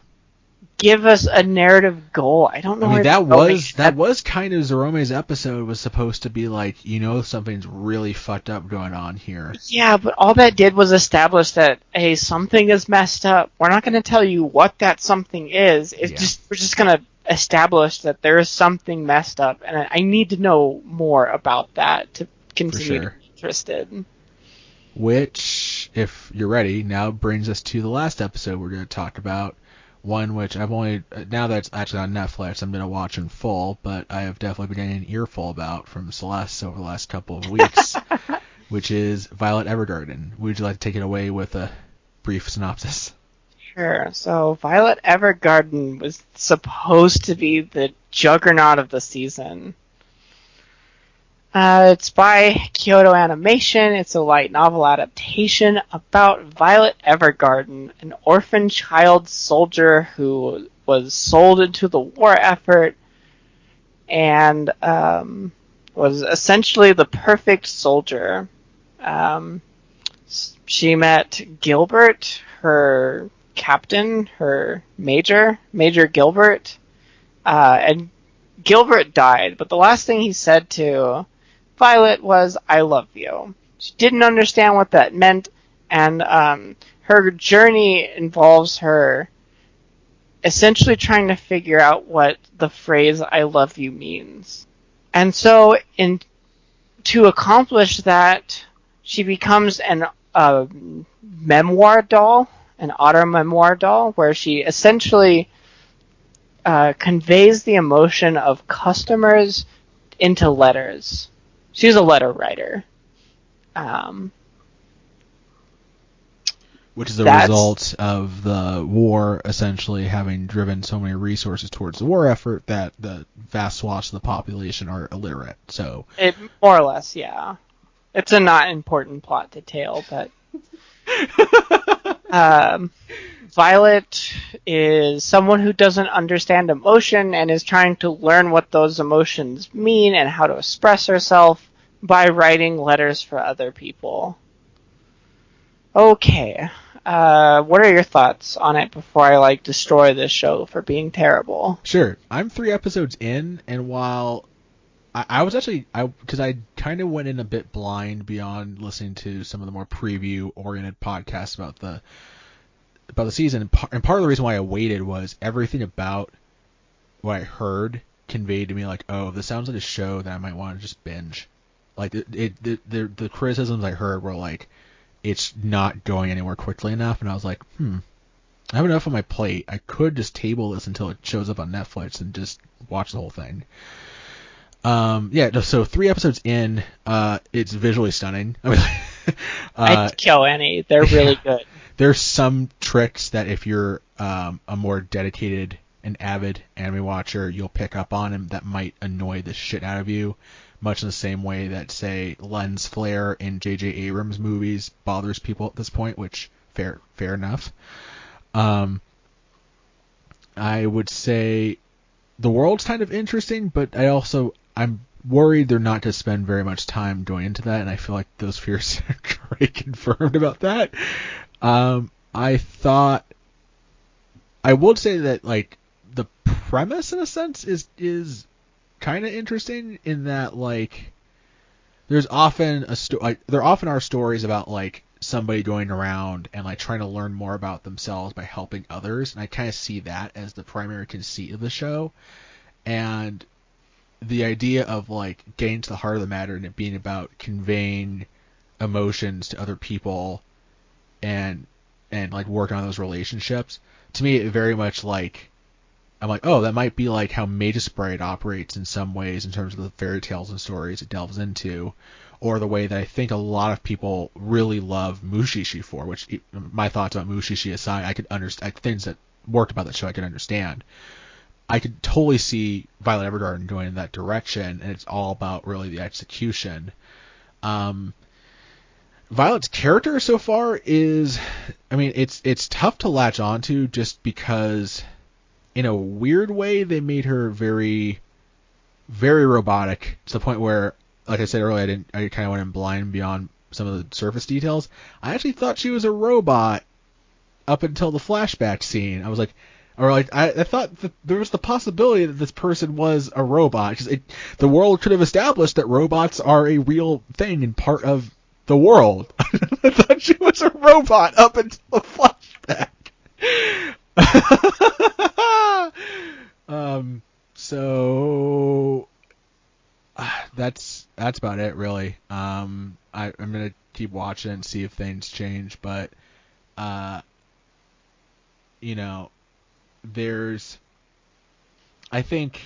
give us a narrative goal. I don't know.
I mean, that was kind of Zerome's episode was supposed to be like, something's really fucked up going on here.
Yeah, but all that did was establish that, hey, something is messed up. We're not going to tell you what that something is. We're just going to establish that there is something messed up, and I need to know more about that to continue to be interested.
Which, if you're ready, now brings us to the last episode we're going to talk about. One which I've only, now that it's actually on Netflix, I'm going to watch in full, but I have definitely been getting an earful about from Celeste over the last couple of weeks, which is Violet Evergarden. Would you like to take it away with a brief synopsis?
Sure. So Violet Evergarden was supposed to be the juggernaut of the season. It's by Kyoto Animation. It's a light novel adaptation about Violet Evergarden, an orphan child soldier who was sold into the war effort and was essentially the perfect soldier. She met Gilbert, her captain, her Major Gilbert, and Gilbert died, but the last thing he said to Violet was, "I love you." She didn't understand what that meant, and her journey involves her essentially trying to figure out what the phrase "I love you" means. And so, to accomplish that, she becomes a memoir doll, an auto-memoir doll, where she essentially conveys the emotion of customers into letters. She's a letter writer.
Which is a result of the war essentially having driven so many resources towards the war effort that the vast swaths of the population are illiterate. So
it more or less, yeah. It's a not important plot detail, but Violet is someone who doesn't understand emotion and is trying to learn what those emotions mean and how to express herself by writing letters for other people. Okay, what are your thoughts on it before I destroy this show for being terrible?
Sure, I'm 3 episodes in, and while I was actually, because I kind of went in a bit blind beyond listening to some of the more preview-oriented podcasts about the season, and part of the reason why I waited was everything about what I heard conveyed to me this sounds like a show that I might want to just binge. The criticisms I heard were it's not going anywhere quickly enough, and I was like, I have enough on my plate. I could just table this until it shows up on Netflix and just watch the whole thing. So 3 episodes in, it's visually stunning. I mean,
I'd kill any. They're really good.
There's some tricks that if you're a more dedicated and avid anime watcher, you'll pick up on, and that might annoy the shit out of you, much in the same way that, say, lens flare in J.J. Abrams movies bothers people at this point, which, fair enough. I would say the world's kind of interesting, but I'm worried they're not going to spend very much time going into that, and I feel like those fears are already confirmed about that. I would say that the premise in a sense is kind of interesting in that there's often there often are stories about somebody going around and trying to learn more about themselves by helping others, and I kind of see that as the primary conceit of the show, and the idea of getting to the heart of the matter and it being about conveying emotions to other people and working on those relationships, to me it very much I'm that might be how Magus Sprite operates in some ways in terms of the fairy tales and stories it delves into, or the way that I think a lot of people really love Mushishi for, which my thoughts about Mushishi aside, I could understand things that worked about that show I could understand. I could totally see Violet Evergarden going in that direction, and it's all about really the execution. Violet's character so far is, it's tough to latch onto just because, in a weird way, they made her very, very robotic to the point where, like I said earlier, I kind of went in blind beyond some of the surface details. I actually thought she was a robot up until the flashback scene. I was like, Or like I thought that there was the possibility that this person was a robot, because the world could have established that robots are a real thing and part of the world. I thought she was a robot up until the flashback. So that's about it, really. I'm gonna keep watching and see if things change, but you know, I think,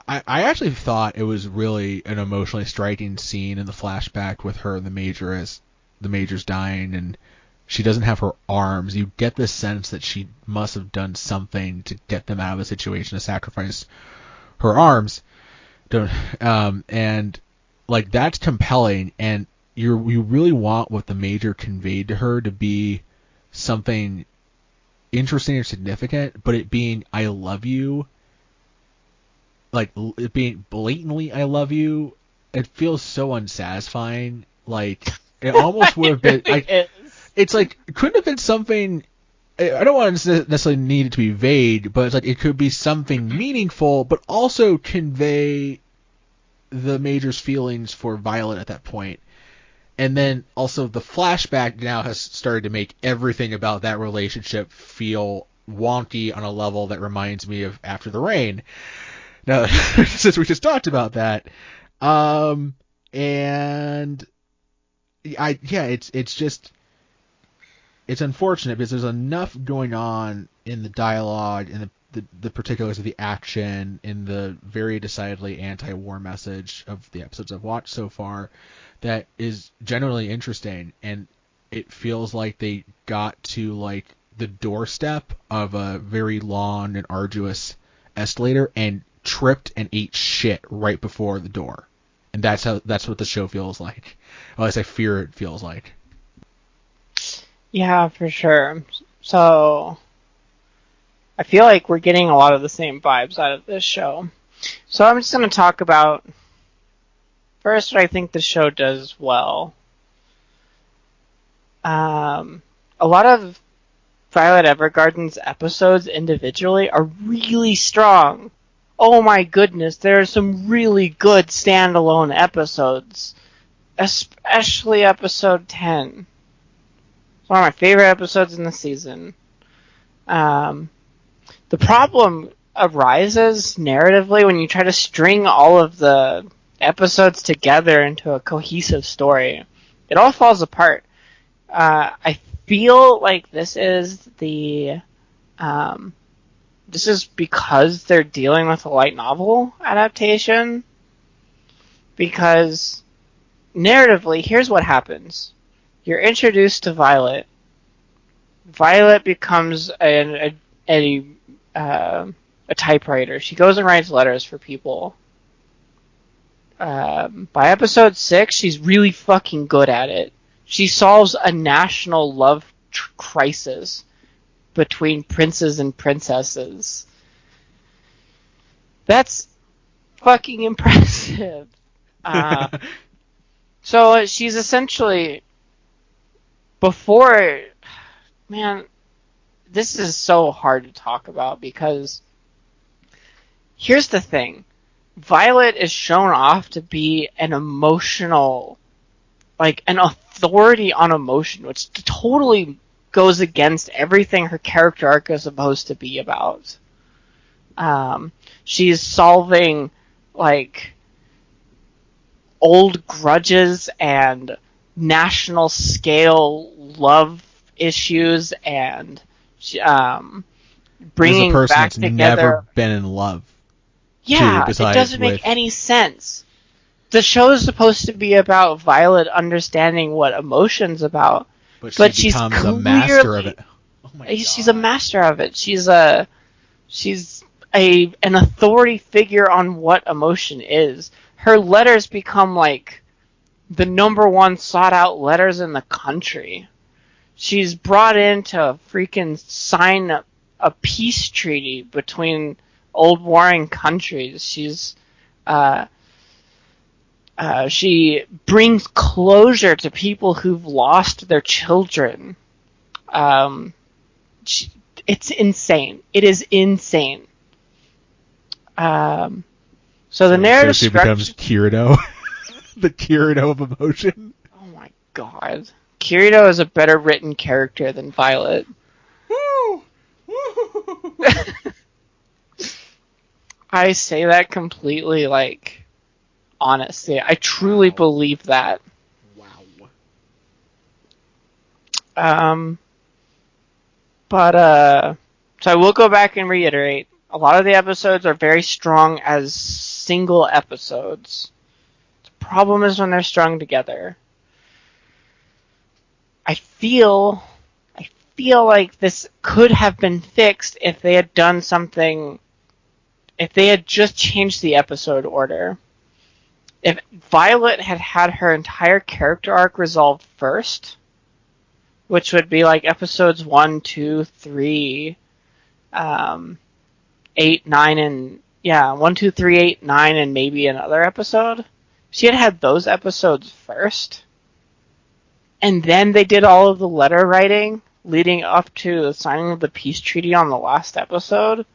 I actually thought it was really an emotionally striking scene in the flashback with her and the Major, as the Major's dying and she doesn't have her arms. You get the sense that she must have done something to get them out of the situation, to sacrifice her arms. And like, that's compelling, and you really want what the Major conveyed to her to be something interesting or significant, but it being "I love you," like it being blatantly "I love you," it feels so unsatisfying. Like, it almost would have been like, it's like, it couldn't have been something. I don't want to necessarily need it to be vague, but it's like it could be something meaningful, but also convey the Major's feelings for Violet at that point. And then also the flashback now has started to make everything about that relationship feel wonky on a level that reminds me of After the Rain. Now, since we just talked about that, and it's unfortunate because there's enough going on in the dialogue, in the particulars of the action, in the very decidedly anti-war message of the episodes I've watched so far, that is generally interesting, and it feels like they got to like the doorstep of a very long and arduous escalator and tripped and ate shit right before the door. And that's what the show feels like. Or at least I fear it feels like.
Yeah, for sure. So I feel like we're getting a lot of the same vibes out of this show. So I'm just going to talk about first what I think the show does well. A lot of Violet Evergarden's episodes individually are really strong. Oh my goodness, there are some really good standalone episodes. Especially episode 10. It's one of my favorite episodes in the season. The problem arises narratively when you try to string all of the episodes together into a cohesive story. It all falls apart. I feel like this is because they're dealing with a light novel adaptation. Because narratively, here's what happens. You're introduced to Violet. Violet becomes a typewriter. She goes and writes letters for people. By episode 6, she's really fucking good at it. She solves a national love crisis between princes and princesses. That's fucking impressive. So she's essentially, man, this is so hard to talk about because here's the thing. Violet is shown off to be an emotional, like an authority on emotion, which totally goes against everything her character arc is supposed to be about. She's solving, like, old grudges and national scale love issues and bringing
As a person
back
that's
together.
never been in love.
Yeah, it doesn't make any sense. The show is supposed to be about Violet understanding what emotion's about, but she's
becomes
clearly
a master of it. Oh my God.
She's a master of it. She's an authority figure on what emotion is. Her letters become like the #1 sought out letters in the country. She's brought in to freaking sign a peace treaty between old warring countries. She brings closure to people who've lost their children. It's insane. It is insane. So the narrative
she
structure
becomes Kirito, the Kirito of emotion.
Oh my god. Kirito is a better written character than Violet.
Woo! Woo!
I say that completely, like, honestly. I truly believe that.
Wow.
So I will go back and reiterate. A lot of the episodes are very strong as single episodes. The problem is when they're strung together. I feel like this could have been fixed if they had done something, if they had just changed the episode order. If Violet had had her entire character arc resolved first, which would be like episodes 1, 2, 3, 8, 9, and 1, 2, 3, 8, 9, and maybe another episode. She had those episodes first, and then they did all of the letter writing leading up to the signing of the peace treaty on the last episode.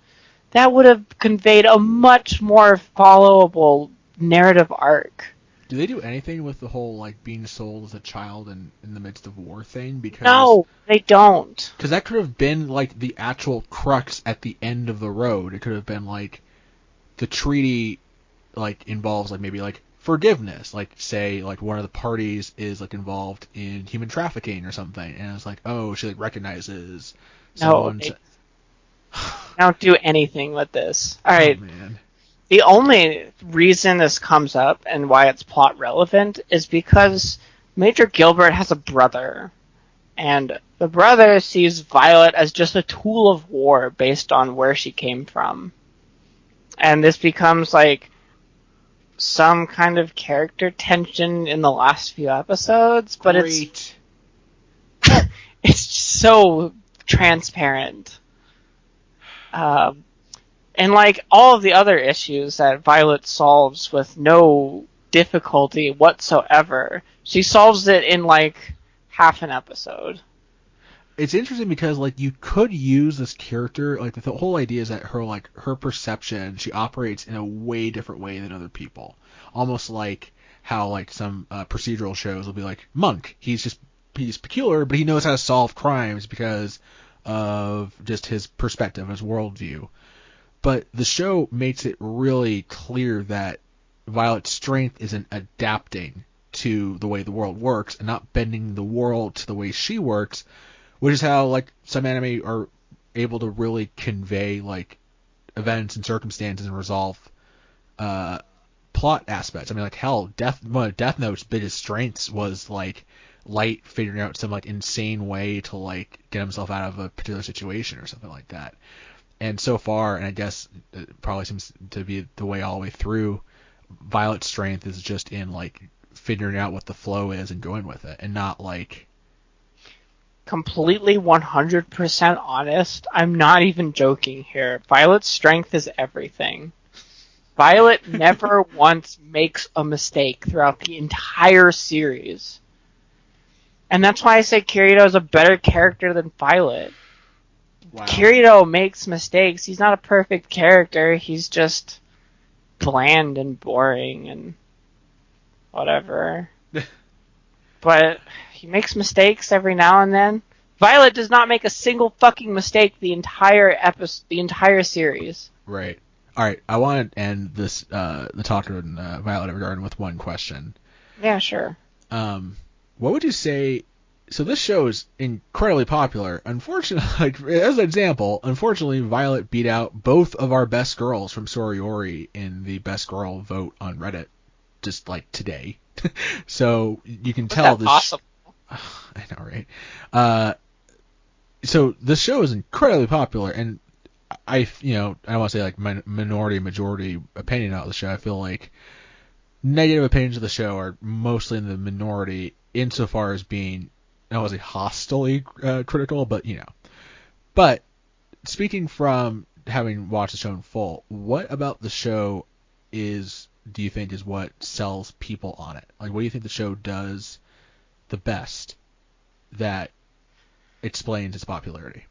That would have conveyed a much more followable narrative arc.
Do they do anything with the whole, like, being sold as a child in the midst of war thing? Because
No, they don't.
Because that could have been, like, the actual crux at the end of the road. It could have been, like, the treaty, like, involves, like, maybe, like, forgiveness. Like, say, like, one of the parties is, like, involved in human trafficking or something. And it's like, oh, she, like, recognizes someone.
No, they don't do anything with this. Alright.
Oh, man.
The only reason this comes up and why it's plot relevant is because Major Gilbert has a brother. And the brother sees Violet as just a tool of war based on where she came from. And this becomes like some kind of character tension in the last few episodes, but
Great.
it's so transparent. And like all of the other issues that Violet solves with no difficulty whatsoever, she solves it in like half an episode.
It's interesting because, like, you could use this character, like, the whole idea is that her perception, she operates in a way different way than other people. Almost like how, like, some procedural shows will be like, Monk, he's peculiar, but he knows how to solve crimes because of just his perspective, his worldview. But the show makes it really clear that Violet's strength is in adapting to the way the world works and not bending the world to the way she works, which is how, like, some anime are able to really convey, like, events and circumstances and resolve plot aspects. I mean, like, hell, one of Death Note's biggest strengths was, like, Light figuring out some, like, insane way to, like, get himself out of a particular situation or something like that. And so far, and I guess it probably seems to be the way all the way through, Violet's strength is just in, like, figuring out what the flow is and going with it, and not, like...
Completely 100% honest, I'm not even joking here. Violet's strength is everything. Violet never once makes a mistake throughout the entire series. And that's why I say Kirito is a better character than Violet. Wow. Kirito makes mistakes. He's not a perfect character. He's just bland and boring and whatever. But he makes mistakes every now and then. Violet does not make a single fucking mistake the entire series.
Right. All right. I want to end this the talk on Violet Evergarden with one question.
Yeah, sure.
What would you say? So this show is incredibly popular. Unfortunately, like, as an example, unfortunately, Violet beat out both of our best girls from Soriori in the best girl vote on Reddit, just like today. So you can tell this.
Awesome.
I know, right? So this show is incredibly popular, and I don't want to say like minority majority opinion about the show. I feel like negative opinions of the show are mostly in the minority insofar as being, I don't want to say hostily critical, but But speaking from having watched the show in full, what about the show do you think is what sells people on it? Like, what do you think the show does the best that explains its popularity?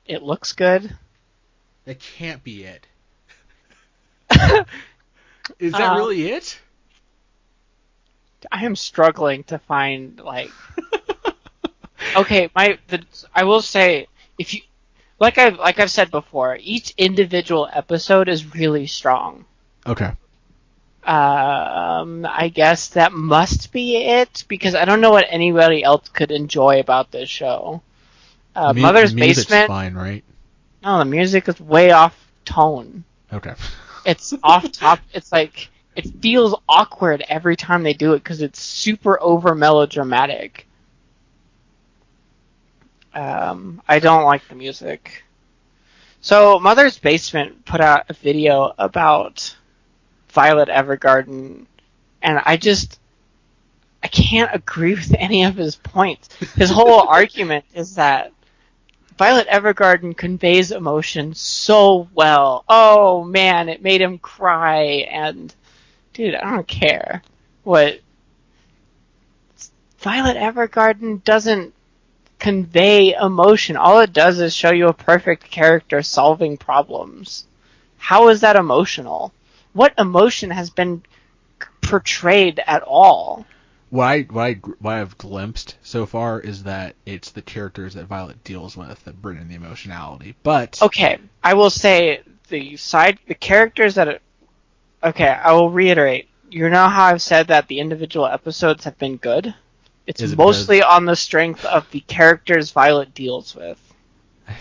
It looks good.
That can't be it. Is that really it?
I am struggling to find Okay, I will say, if you like I've said before, each individual episode is really strong.
Okay.
I guess that must be it, because I don't know what anybody else could enjoy about this show. Mother's Basement.
Fine, right?
No, the music is way off tone.
Okay.
It's off top. It's like it feels awkward every time they do it because it's super over melodramatic. I don't like the music. So Mother's Basement put out a video about Violet Evergarden, and I can't agree with any of his points. His whole argument is that Violet Evergarden conveys emotion so well. Oh man, it made him cry, and dude, I don't care. What Violet Evergarden doesn't convey emotion. All it does is show you a perfect character solving problems. How is that emotional? What emotion has been portrayed at all?
What I've glimpsed so far is that it's the characters that Violet deals with that bring in the emotionality. But
okay, I will say the characters that. Okay, I will reiterate. You know how I've said that the individual episodes have been good? It's mostly on the strength of the characters Violet deals with.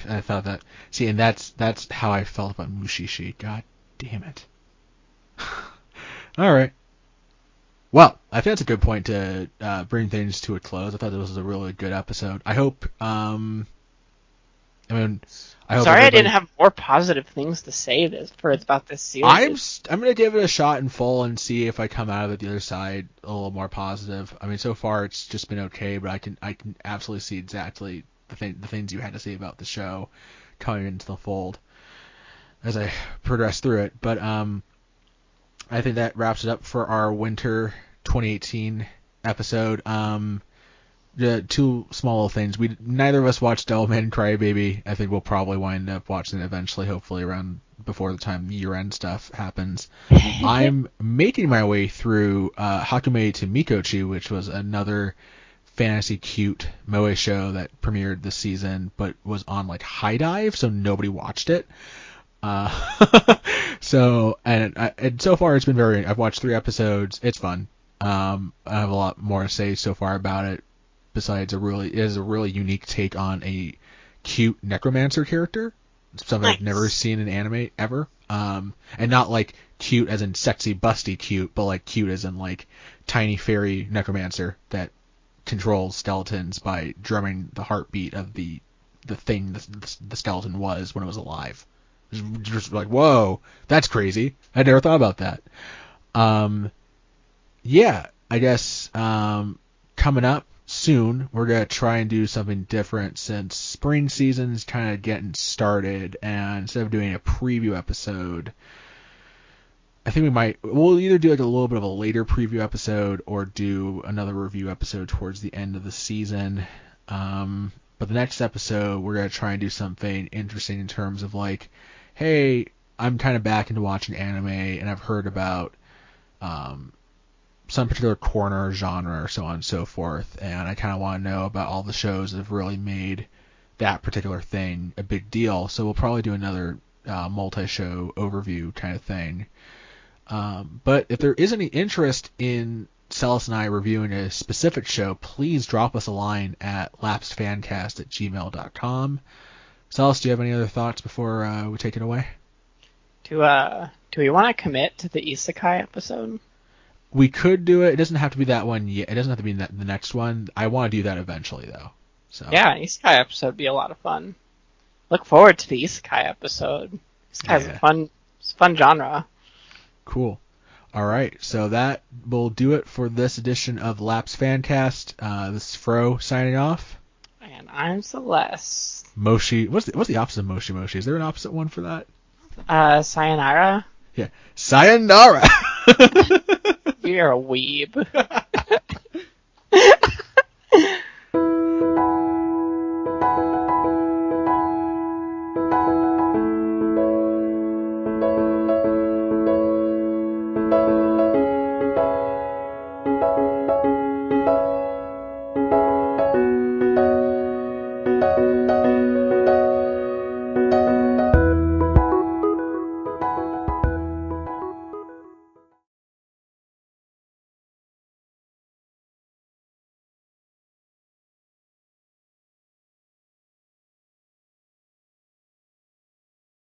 I thought that. See, and that's how I felt about Mushishi. God damn it. All right. Well, I think that's a good point to bring things to a close. I thought this was a really good episode. I hope. Sorry,
I didn't have more positive things to say about this series.
I'm gonna give it a shot in full and see if I come out of it the other side a little more positive. I mean, so far it's just been okay, but I can absolutely see exactly the things you had to say about the show coming into the fold as I progress through it. But I think that wraps it up for our winter 2018 episode. Two small little things. Neither of us watched Devilman Crybaby. I think we'll probably wind up watching it eventually, hopefully around before the time year-end stuff happens. I'm making my way through Hakume to Mikochi, which was another fantasy cute moe show that premiered this season, but was on like High Dive, so nobody watched it. So so far it's been I've watched 3 episodes. It's fun. I have a lot more to say so far about it. Besides, it is a really unique take on a cute necromancer character, something I've never seen in anime ever. And not like cute as in sexy, busty cute, but like cute as in like tiny fairy necromancer that controls skeletons by drumming the heartbeat of the thing the skeleton was when it was alive. Just like, whoa, that's crazy. I never thought about that. Yeah, I guess coming up soon, we're going to try and do something different since spring season's kind of getting started, and instead of doing a preview episode, I think we'll either do like a little bit of a later preview episode or do another review episode towards the end of the season. But the next episode, we're going to try and do something interesting in terms of like, hey, I'm kind of back into watching anime, and I've heard about some particular corner genre or so on and so forth, and I kind of want to know about all the shows that have really made that particular thing a big deal. So we'll probably do another multi-show overview kind of thing. But if there is any interest in Celes and I reviewing a specific show, please drop us a line at lapsedfancast@gmail.com. Celes, do you have any other thoughts before we take it away?
Do we want to commit to the Isekai episode?
We could do it. It doesn't have to be that one yet. It doesn't have to be the next one. I want to do that eventually, though. So
yeah, an Isekai episode would be a lot of fun. Look forward to the Isekai episode. Isekai is a fun genre.
Cool. All right, so that will do it for this edition of Lapsed Fancast. This is Fro signing off.
And I'm Celes.
Moshi. What's the opposite of Moshi Moshi? Is there an opposite one for that?
Sayonara.
Yeah. Sayonara.
You're a weeb.